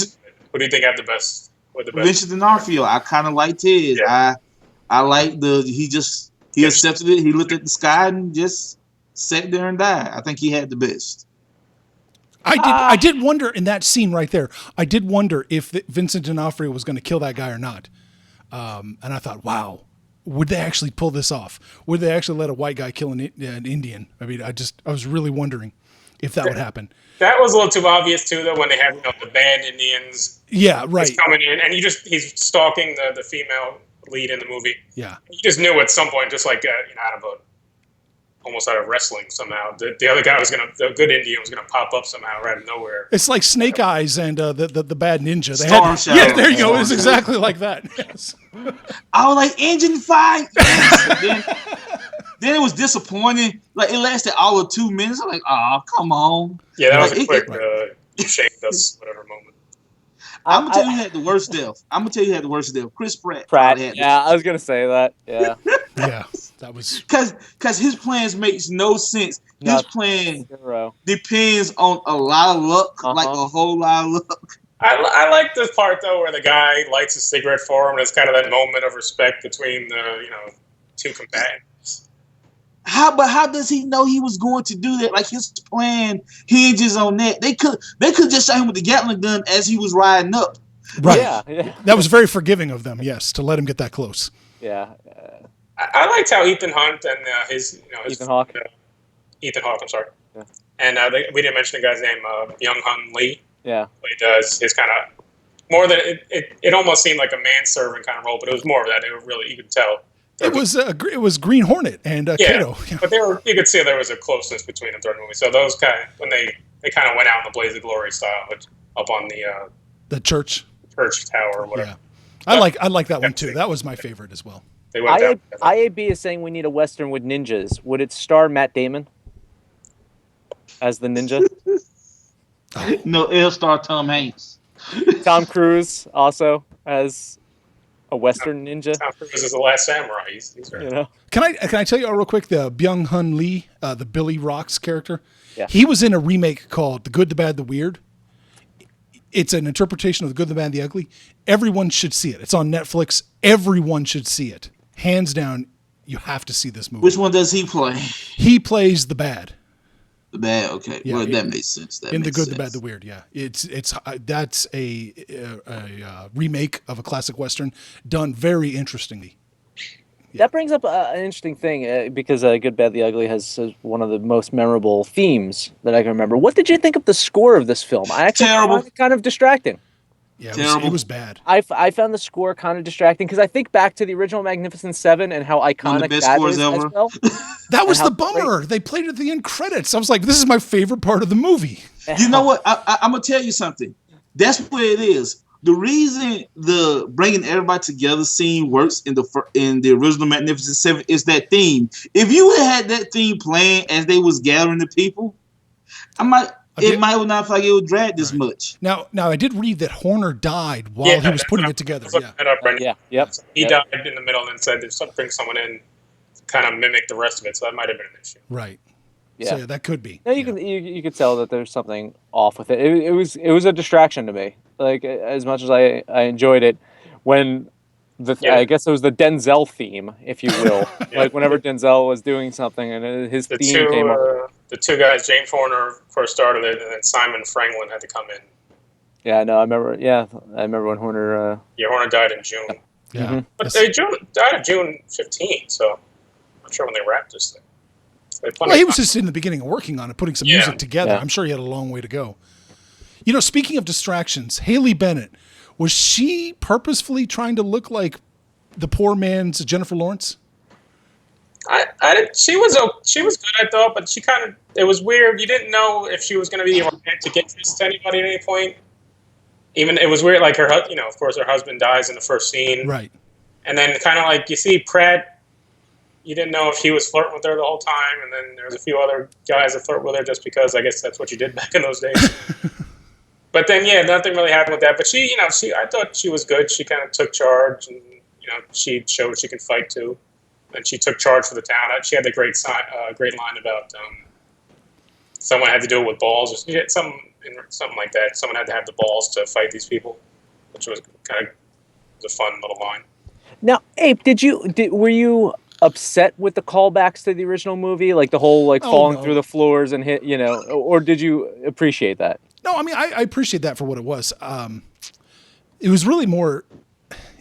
Who do you think had the best? Vincent D'Onofrio. I kind of liked his. Yeah. I like he accepted it. He looked at the sky and just sat there and died. I think he had the best. I did wonder in that scene right there. I did wonder if Vincent D'Onofrio was going to kill that guy or not. And I thought, wow. Would they actually pull this off? Would they actually let a white guy kill an Indian? I mean, I was really wondering if that would happen. That was a little too obvious too, though, when they have the band Indians. Yeah, right. Coming in, and he's stalking the female lead in the movie. Yeah, you just knew at some point, just like almost out of wrestling somehow, the other guy the good Indian was gonna pop up somehow right out of nowhere. It's like Snake Eyes and the bad ninja. Yeah, there you go. It's exactly like that. Yes. I was like, engine fight. Yes. Then it was disappointing. Like it lasted all of 2 minutes. I'm like, oh, come on. Yeah, that was a quick you shamed us whatever moment. I'm gonna tell you, he had the worst death. Chris Pratt. Yeah, I was gonna say that. Yeah. Yeah, that was because his plans makes no sense. His plan depends on a lot of luck, like a whole lot of luck. I like this part though, where the guy lights a cigarette for him. And it's kind of that moment of respect between the two combatants. How does he know he was going to do that? Like his plan hinges on that. They could just shot him with the Gatling gun as he was riding up. Right. Yeah. That was very forgiving of them. Yes, to let him get that close. Yeah. I liked how Ethan Hunt and his Ethan Hawke. Ethan Hawke. I'm sorry. Yeah. And we didn't mention the guy's name, Young Hun Lee. Yeah. He does his kind of more than it almost seemed like a manservant kind of role, but it was more of that. It really, you could tell. It was Green Hornet and Kato. Yeah. But you could see there was a closeness between them during the movie. So those when they kind of went out in the Blaze of Glory style, up on the church tower or whatever. Yeah. I like that one too. That was my favorite as well. IAB is saying we need a Western with ninjas. Would it star Matt Damon as the ninja? No, it'll star Tom Hanks. Tom Cruise also as a Western ninja. Tom Cruise is the last samurai. He's right. Can I tell you real quick the Byung Hun Lee, the Billy Rocks character? Yeah. He was in a remake called The Good, the Bad, the Weird. It's an interpretation of The Good, the Bad, the Ugly. Everyone should see it. It's on Netflix. Everyone should see it. Hands down, you have to see this movie. Which one does he play? He plays the bad. The bad, okay. Yeah, well, that makes sense. In The Good, the Bad, the Weird, yeah. That's a remake of a classic Western done very interestingly. Yeah. That brings up an interesting thing because Good, Bad, the Ugly has one of the most memorable themes that I can remember. What did you think of the score of this film? I actually found it kind of distracting. Yeah, it was bad. I found the score kind of distracting because I think back to the original Magnificent Seven and how iconic that is as well. That was the bummer. They played it at the end credits. I was like, this is my favorite part of the movie. You know what? I'm going to tell you something. That's what it is. The reason the bringing everybody together scene works in the original Magnificent Seven is that theme. If you had that theme playing as they was gathering the people, it might not feel like it would drag this much. Now I did read that Horner died while he was putting it together. Yep. He died in the middle and said bring someone in to kind of mimic the rest of it. So that might have been an issue. Right. Yeah. So that could be. No, you could tell that there's something off with it. It was a distraction to me. like as much as I enjoyed it, when I guess it was the Denzel theme, if you will. Yeah. Like whenever Denzel was doing something and his theme came up. The two guys, James Horner first started it, and then Simon Franklin had to come in. Yeah, no, I remember. Yeah, I remember when Horner. Horner died in June. Yeah, but they died on June 15th, so I'm not sure when they wrapped this thing. Well, he was just in the beginning of working on it, putting some music together. I'm sure he had a long way to go. You know, speaking of distractions, Haley Bennett, was she purposefully trying to look like the poor man's Jennifer Lawrence? She was good, I thought, but it was weird. You didn't know if she was going to be romantic interest to anybody at any point. Even it was weird, like of course her husband dies in the first scene, right? And then kind of like you see Pratt. You didn't know if he was flirting with her the whole time, and then there's a few other guys that flirt with her just because I guess that's what you did back in those days. But then, nothing really happened with that. But I thought she was good. She kind of took charge, and she showed she can fight too, and she took charge for the town. She had the great line about someone had to do it with balls, or something like that. Someone had to have the balls to fight these people, which was kind of a fun little line. Now, Abe, were you upset with the callbacks to the original movie, like the whole falling through the floors and hit, or did you appreciate that? No, I mean I appreciate that for what it was. It was really more.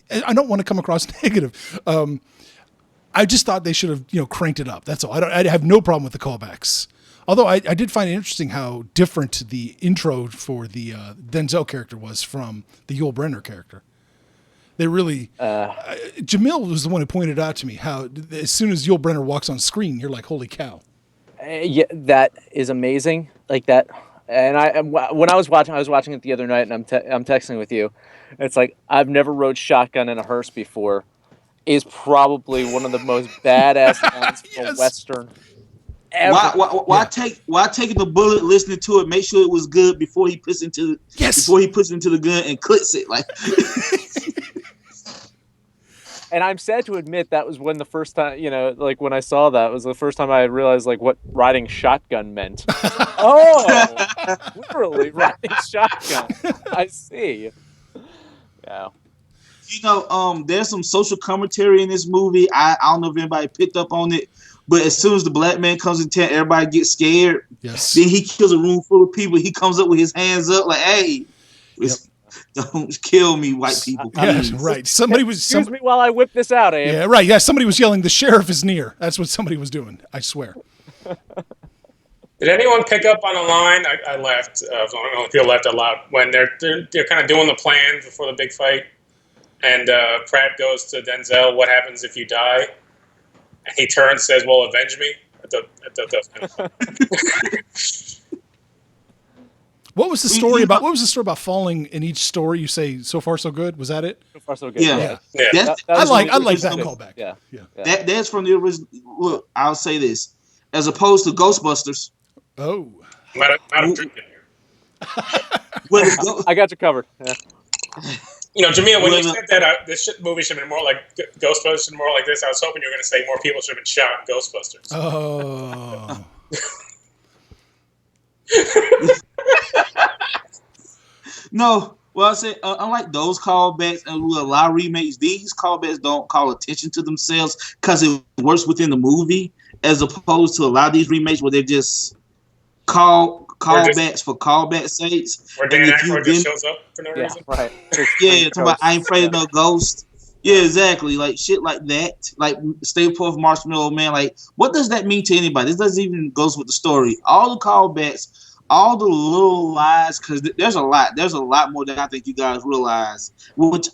I don't want to come across negative. I just thought they should have cranked it up. That's all. I have no problem with the callbacks. Although I did find it interesting how different the intro for the Denzel character was from the Yul Brynner character. They really, Jamil was the one who pointed out to me how as soon as Yul Brynner walks on screen, you're like, holy cow. Yeah, that is amazing. Like that. And when I was watching it the other night, and I'm texting with you. It's like, I've never rode shotgun in a hearse before. Is probably one of the most badass lines for a Western ever. Why taking the bullet, listening to it, make sure it was good before he puts into the gun and clicks it like. And I'm sad to admit that was when the first time, like when I saw that was the first time I realized like what riding shotgun meant. Literally riding shotgun. I see. Yeah. There's some social commentary in this movie. I don't know if anybody picked up on it, but as soon as the black man comes in town, everybody gets scared. Yes. Then he kills a room full of people. He comes up with his hands up like, "Hey, don't kill me, white people." Yes, right. Excuse me while I whip this out, Abe. Yeah, right. Yeah, somebody was yelling, "The sheriff is near." That's what somebody was doing. I swear. Did anyone pick up on a line? I laughed. I don't know if you laughed a lot when they're kind of doing the plans before the big fight, and Pratt goes to Denzel, "What happens if you die?" And he turns and says, "Well, avenge me." What was the story about? What was the story about falling in each story? You say, "So far, so good." Was that it? So far, so good. Yeah. I like that callback. Yeah. That's from the original. Look, I'll say this, as opposed to Ghostbusters. Oh. I'm out of drinking here. I got you covered. Yeah. Jamil, when you said that this movie should have been more like Ghostbusters, should be more like this, I was hoping you were going to say more people should have been shot in Ghostbusters. Oh. No, well, I said unlike those callbacks and with a lot of remakes, these callbacks don't call attention to themselves because it works within the movie, as opposed to a lot of these remakes where they just callbacks for callback sakes. Where Dan Aykroyd just shows up for no reason. Right. I ain't afraid of no ghost. Yeah, exactly. Like shit like that. Like Stay Puft Marshmallow Man. Like, what does that mean to anybody? This doesn't even goes with the story. All the callbacks, all the little lies, because there's a lot more than I think you guys realize, which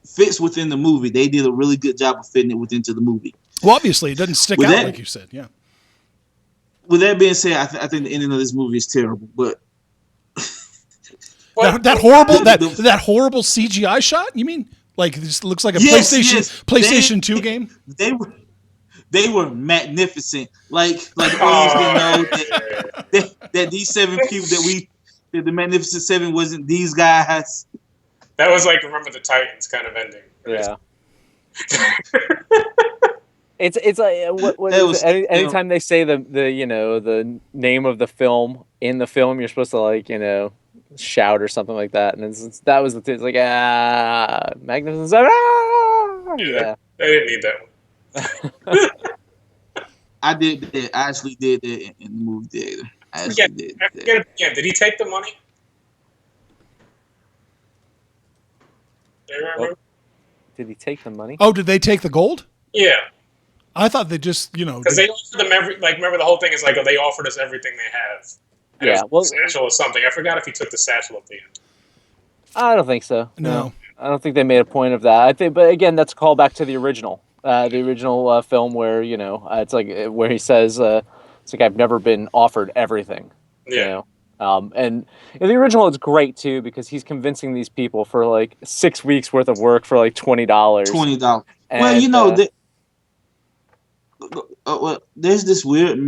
fits within the movie. They did a really good job of fitting it within the movie. Well, obviously, it doesn't stick out like you said. Yeah. With that being said, I think the ending of this movie is terrible. But that horrible CGI shot? You mean like this looks like a PlayStation 2 game? They were magnificent. Like we used to know that these 7 people that the Magnificent 7 wasn't these guys. That was like Remember the Titans kind of ending. Yeah. It's like what is it? Anytime they say the name of the film in the film, you're supposed to shout or something like that, and that was it's like Magnificent Seven. Yeah. They didn't need that one. I did that. I actually did that in the movie theater. I actually did I that. forget again. Did he take the money? Do you remember? Did he take the money? Oh, did they take the gold? Yeah, I thought they just, because they offered them remember the whole thing is like they offered us everything they have. And Yeah, it was a satchel or something. I forgot if he took the satchel at the end. I don't think so. No. I don't think they made a point of that. I think, but again, that's a callback to the original film where it's like where he says it's like I've never been offered everything. Yeah. And in the original, it's great too because he's convincing these people for like 6 weeks worth of work for like $20. $20. And, Well, well, there's this weird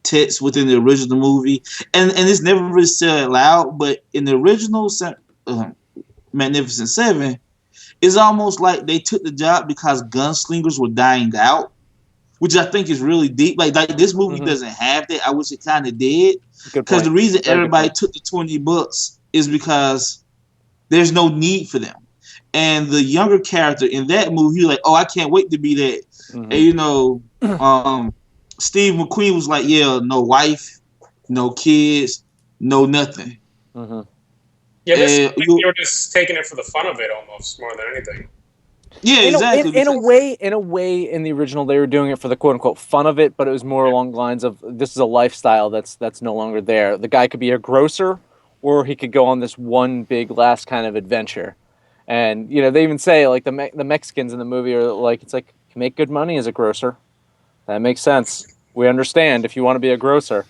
text within the original movie, and it's never really said out loud. But in the original Magnificent Seven, it's almost like they took the job because gunslingers were dying out, which I think is really deep. Like this movie doesn't have that. I wish it kind of did, because the reason everybody took the $20 is because there's no need for them. And the younger character in that movie, he's like, "Oh, I can't wait to be that." And Steve McQueen was like, "Yeah, no wife, no kids, no nothing." Yeah, they were just taking it for the fun of it, almost more than anything. Yeah, exactly. In a way, in the original, they were doing it for the quote unquote fun of it, but it was more along the lines of this is a lifestyle that's no longer there. The guy could be a grocer, or he could go on this one big last kind of adventure. And they even say like the Mexicans in the movie are like it's like you make good money as a grocer. That makes sense. We understand if you want to be a grocer,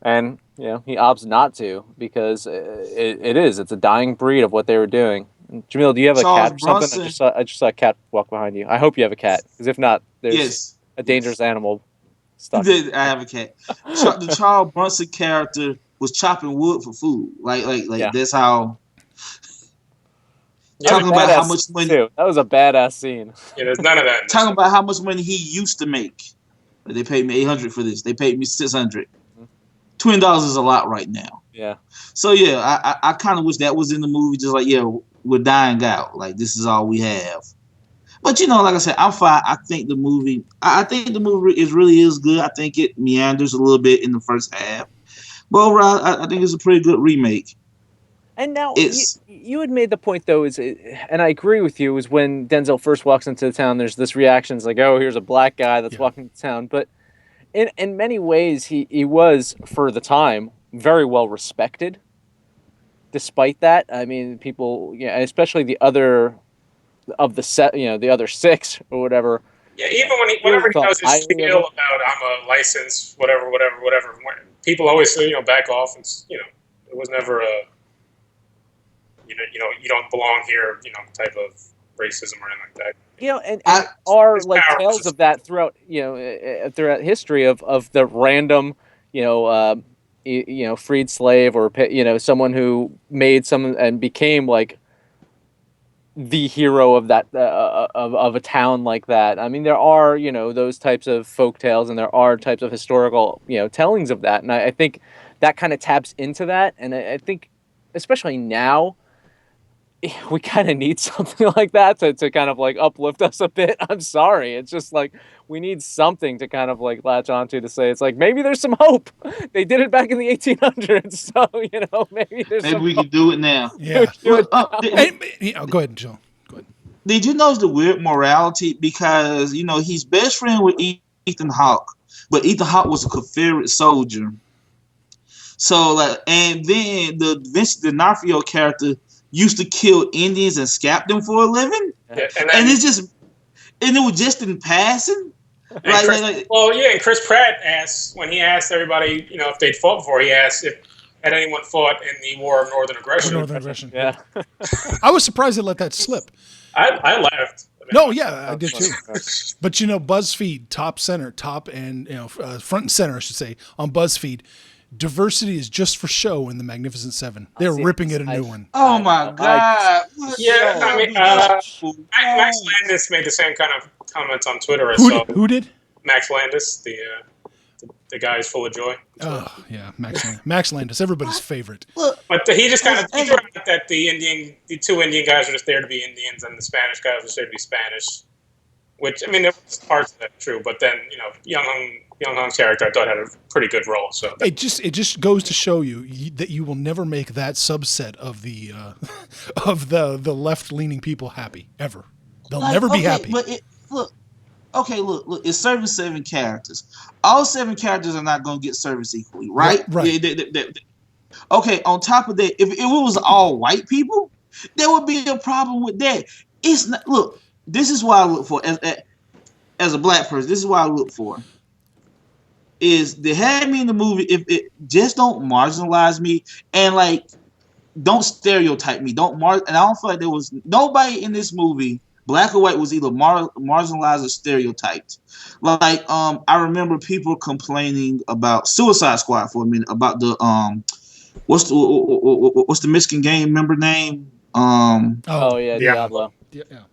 and he opts not to because it's a dying breed of what they were doing. Jamil, do you have a cat or something? I just saw a cat walk behind you. I hope you have a cat, because if not, there's a dangerous animal stuck. I have a cat. The Charles Bronson character was chopping wood for food. Like that's how. Talking about how much money. That was a badass scene. Yeah, there's none of that. Talking about how much money he used to make. They paid me $800 for this. They paid me $600. $20 is a lot right now. Yeah. So yeah, I kind of wish that was in the movie. Just like we're dying out. Like this is all we have. But like I said, I'm fine. I think the movie really is good. I think it meanders a little bit in the first half. But overall, I think it's a pretty good remake. And now you had made the point though, and I agree with you, is when Denzel first walks into the town, there's this reaction, it's like, oh, here's a black guy that's walking into town. But in many ways, he was, for the time, very well respected. Despite that, I mean, people, especially the other of the set, the other six or whatever. Yeah, even whenever he does his spiel about I'm a licensed whatever, people always say back off, and it was never a you don't belong here type of racism or anything like that. And are like tales of that throughout throughout history of the random freed slave or someone who made some and became like the hero of that of a town like that. I mean, there are those types of folk tales, and there are types of historical tellings of that, and I think that kind of taps into that, and I think especially now we kind of need something like that to kind of like uplift us a bit. I'm sorry, it's just like we need something to kind of like latch onto to say it's like maybe there's some hope. They did it back in the 1800s, so maybe we can do it now. Yeah. Go ahead, Joe. Go ahead. Did you notice the weird morality? Because he's best friend with Ethan Hawke, but Ethan Hawke was a Confederate soldier. So and then the Vincent D'Onofrio character used to kill Indians and scalp them for a living, and it was just in passing. And Chris Pratt asked when he asked everybody, if they'd fought before. He asked if had anyone fought in the War of Northern Aggression. Yeah. I was surprised they let that slip. I laughed. No, yeah, I did too. But BuzzFeed front and center, I should say, on BuzzFeed. Diversity is just for show in the Magnificent Seven. They're ripping it a new one. Oh my God! Max Landis made the same kind of comments on Twitter as well. Who did? Max Landis, the guy is full of joy. Oh yeah, Max Landis, everybody's favorite. Look, But he just kind of Hey. threw out that the two Indian guys are just there to be Indians, and the Spanish guys are just there to be Spanish. Which, I mean, there was parts of that true, but then, you know, Young Hung's character I thought had a pretty good role. So It just goes to show you that you will never make that subset of the the left leaning people happy ever. They'll never be happy. But look, it's serving 7 characters. All 7 characters are not going to get service equally, right? Right. Okay, on top of that, if it was all white people, there would be a problem with that. It's not. Look, this is what I look for as a black person. This is what I look for. Is they had me in the movie. If it just don't marginalize me and like don't stereotype me, and I don't feel like there was nobody in this movie, black or white, was either marginalized or stereotyped. Like I remember people complaining about Suicide Squad for a minute about the what's the Michigan game member name? Diablo. Yeah.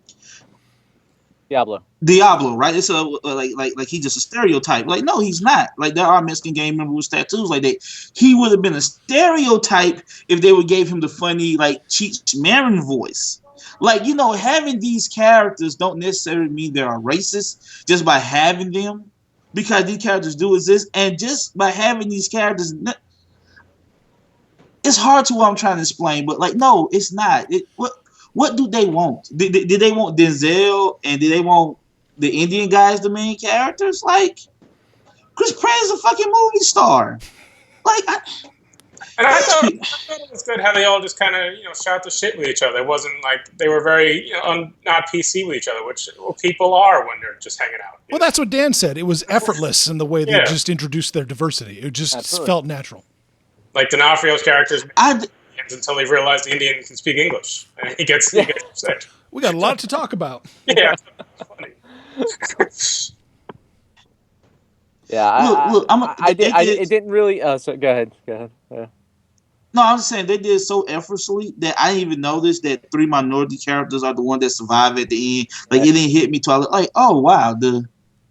Diablo. Right? It's like he's just a stereotype. Like, no, he's not. Like, there are Mexican game members with tattoos like that. He would have been a stereotype if they would gave him the funny, like, Cheech Marin voice. Like, you know, having these characters don't necessarily mean they are racist just by having them, because these characters do exist, and just by having these characters, it's hard to what I'm trying to explain, but like, no, it's not. What do they want? Did they want Denzel and did they want the Indian guys, the main characters? Like, Chris Pratt is a fucking movie star. Like, I thought it was good how they all just kind of, you know, shot the shit with each other. It wasn't like they were very, you know, not PC with each other, which people are when they're just hanging out. Well, that's what Dan said. It was effortless in the way they just introduced their diversity. It just felt natural. Like D'Onofrio's characters until he realized the Indian can speak English, and he gets upset. We got a lot to talk about. Yeah, it's funny. Yeah, look, it didn't really. So go ahead. Yeah. No, I'm just saying they did so effortlessly that I didn't even notice that 3 minority characters are the one that survived at the end. Like, it didn't hit me till I was like, oh wow,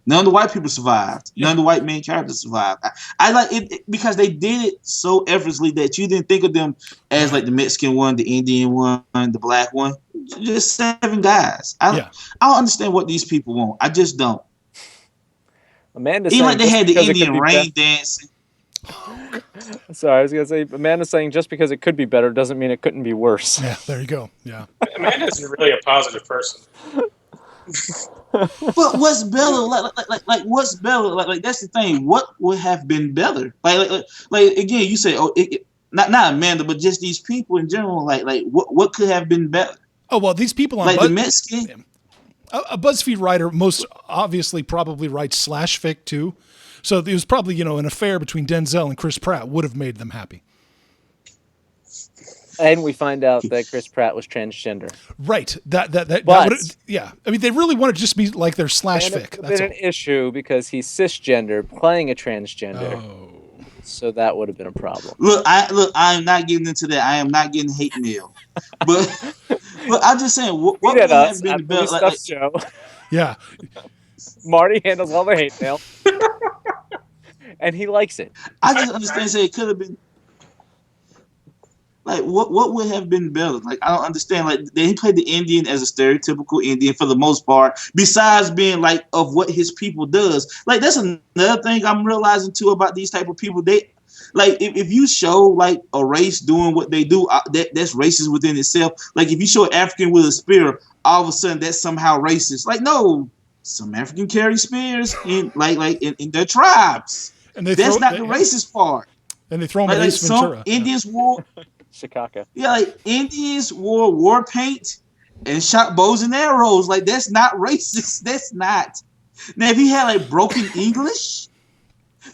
none of the white people survived. None of the white main characters survived. I like it because they did it so effortlessly that you didn't think of them as like the Mexican one, the Indian one, the black one. Just 7 guys. I don't understand what these people want. I just don't. Amanda even like they had the Indian rain dancing. Sorry, I was gonna say Amanda's saying just because it could be better doesn't mean it couldn't be worse. Yeah, there you go. Yeah. Amanda's really a positive person. But what's better? Like what's better? Like that's the thing. What would have been better? Like again, you say, not Amanda, but just these people in general. Like what could have been better? Oh well, these people on like the Mexican. A BuzzFeed writer most obviously probably writes /fic too, so it was probably an affair between Denzel and Chris Pratt would have made them happy. And we find out that Chris Pratt was transgender. Right. That yeah. I mean, they really want to just be like their /fic. That's been an issue because he's cisgender playing a transgender. Oh. So that would have been a problem. Look, I am not getting into that. I am not getting hate mail. But I'm just saying, what would have been the best? Show. Yeah. Marty handles all the hate mail. And he likes it. I just understand, say it could have been. Like, what would have been better? Like, I don't understand. Like, he played the Indian as a stereotypical Indian for the most part, besides being, like, of what his people does. Like, that's another thing I'm realizing, too, about these type of people. They, like, if you show, like, a race doing what they do, that's racist within itself. Like, if you show an African with a spear, all of a sudden that's somehow racist. Like, no, some African carry spears in their tribes. And that's not the racist part. And they throw them in Ace Ventura. Some Indians wore... Chicago. Yeah, like Indians wore war paint and shot bows and arrows. Like, that's not racist. That's not. Now, if he had like broken English,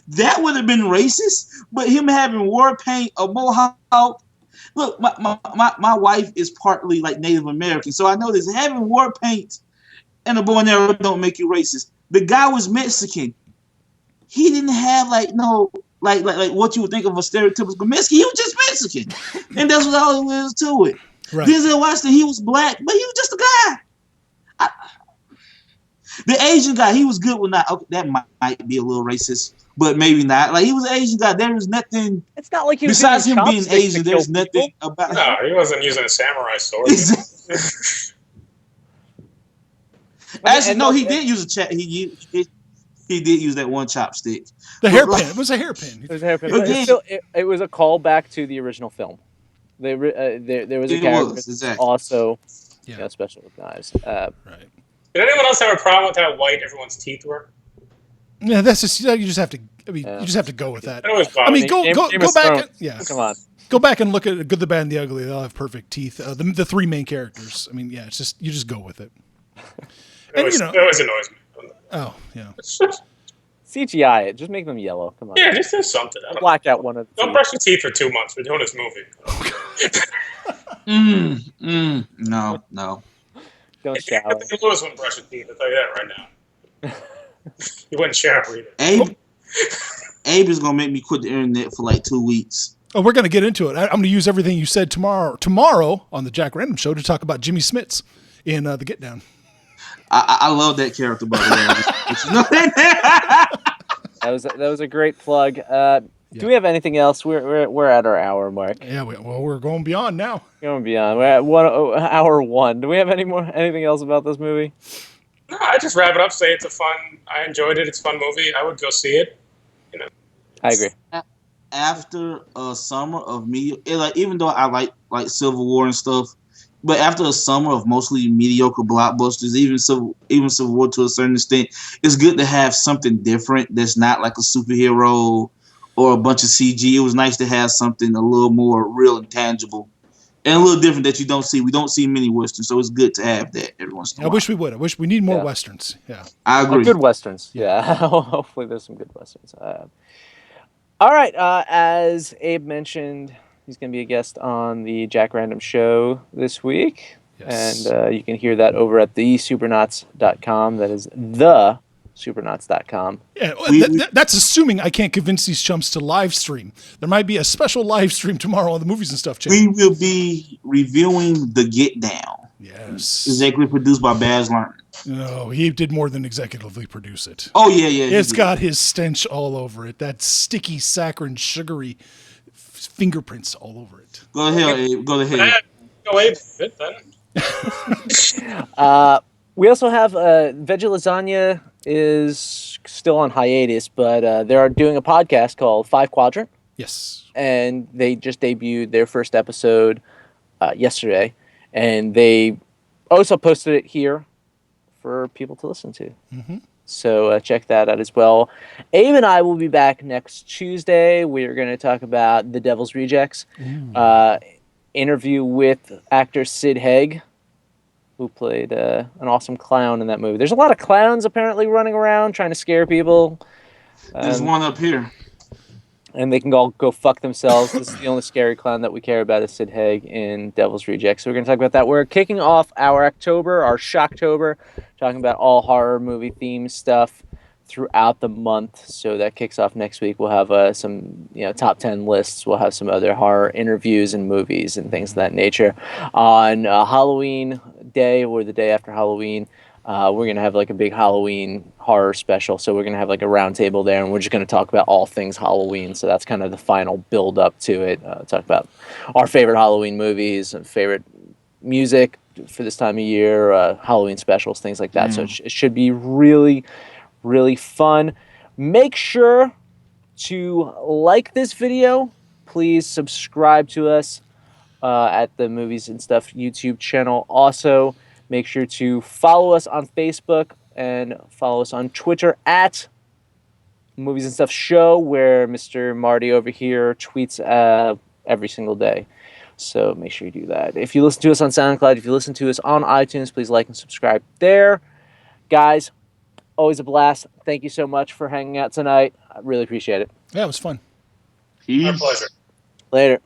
that would have been racist. But him having war paint, a mohawk. Look, my wife is partly like Native American, so I know this. Having war paint and a bow and arrow don't make you racist. The guy was Mexican. He didn't have like no. Like what you would think of a stereotypical Mexican. He was just Mexican. And that's what all it was to it. Right. Denzel Washington, he was black, but he was just a guy. The Asian guy, he was good with that might be a little racist. but maybe not. Like he was an Asian guy. There was nothing. It's not like he was Besides using him being chopsticks Asian, to kill there's nothing people. about. No, he wasn't using a samurai sword. Actually, no, he did use a he did use that one chopstick. The But, hairpin. like, It was a hairpin. It was a hairpin, but Again- it was a callback to the original film. There was a It character was, that's exactly. also Yeah. special with knives. Right. Did anyone else have a problem with how white everyone's teeth were? Yeah, that's just you just have to. I mean, Yeah. you just have to go with that. That always I bothered mean, me. go Game of back. Thrones. And, yeah, Come on. go back and look at the Good, the Bad, and the Ugly. They'll have perfect teeth. The three main characters. I mean, yeah, it's just you just go with it. And It you know, always annoys me. oh yeah, CGI it. Just make them yellow. Come on. Yeah, just do something. I don't, Black out one of the don't teeth. brush your teeth for 2 months. We're doing this movie. No. Don't shower. Lewis wouldn't brush his teeth. I'll tell you that right now. He wouldn't shower either. Abe is gonna make me quit the internet for like 2 weeks. oh, we're gonna get into it. I'm gonna use everything you said tomorrow on the Jack Random Show to talk about Jimmy Smits in the Get Down. I love that character, by the way. But you know That was a great plug. Do we have anything else? We're at our hour mark. Yeah, we're going beyond now. Going beyond. We're at hour 1. Do we have anything else about this movie? No, I just wrap it up. Say I enjoyed it. It's a fun movie. I would go see it. I agree. after a summer of even though I like Civil War and stuff, but after a summer of mostly mediocre blockbusters, even Civil War to a certain extent, it's good to have something different that's not like a superhero or a bunch of CG. It was nice to have something a little more real and tangible and a little different that you don't see. We don't see many westerns, so it's good to have that every once in a I while. wish we would. I wish we need more westerns. Yeah. I agree. Good westerns. Yeah. Hopefully there's some good westerns. All right. As Abe mentioned, he's going to be a guest on the Jack Random Show this week. Yes. And you can hear that over at thesupernauts.com. That is thesupernauts.com. Yeah, that's assuming I can't convince these chumps to live stream. There might be a special live stream tomorrow on the Movies and Stuff channel. We will be reviewing The Get Down. Yes. Executive produced by Baz Luhrmann. No, he did more than executively produce it. Oh, yeah. It's got his stench all over it. That sticky, saccharine, sugary fingerprints all over it. Go ahead, Abe. Go ahead. Go Abe. Fit then. We also have Veggie Lasagna is still on hiatus, but they're doing a podcast called Five Quadrant. Yes. And they just debuted their first episode yesterday. And they also posted it here for people to listen to. Mm-hmm. So check that out as well. Abe and I will be back next Tuesday. We're going to talk about The Devil's Rejects. Interview with actor Sid Haig, who played an awesome clown in that movie. There's a lot of clowns apparently running around trying to scare people. There's one up here. And they can all go fuck themselves. This is the only scary clown that we care about is Sid Haig in Devil's Rejects. So we're going to talk about that. We're kicking off our October, our Shocktober, talking about all horror movie themed stuff throughout the month. So that kicks off next week. We'll have some top 10 lists. We'll have some other horror interviews and movies and things of that nature. On Halloween day or the day after Halloween, we're going to have like a big Halloween horror special. So we're going to have like a round table there, and we're just going to talk about all things Halloween. So that's kind of the final build up to it. Talk about our favorite Halloween movies and favorite music for this time of year, Halloween specials, things like that. So it should be really, really fun. Make sure to like this video. Please subscribe to us at the Movies and Stuff YouTube channel. Also, make sure to follow us on Facebook and follow us on Twitter at Movies and Stuff Show, where Mr. Marty over here tweets every single day. So make sure you do that. If you listen to us on SoundCloud, if you listen to us on iTunes, please like and subscribe there. Guys, always a blast. Thank you so much for hanging out tonight. I really appreciate it. Yeah, it was fun. My pleasure. Later.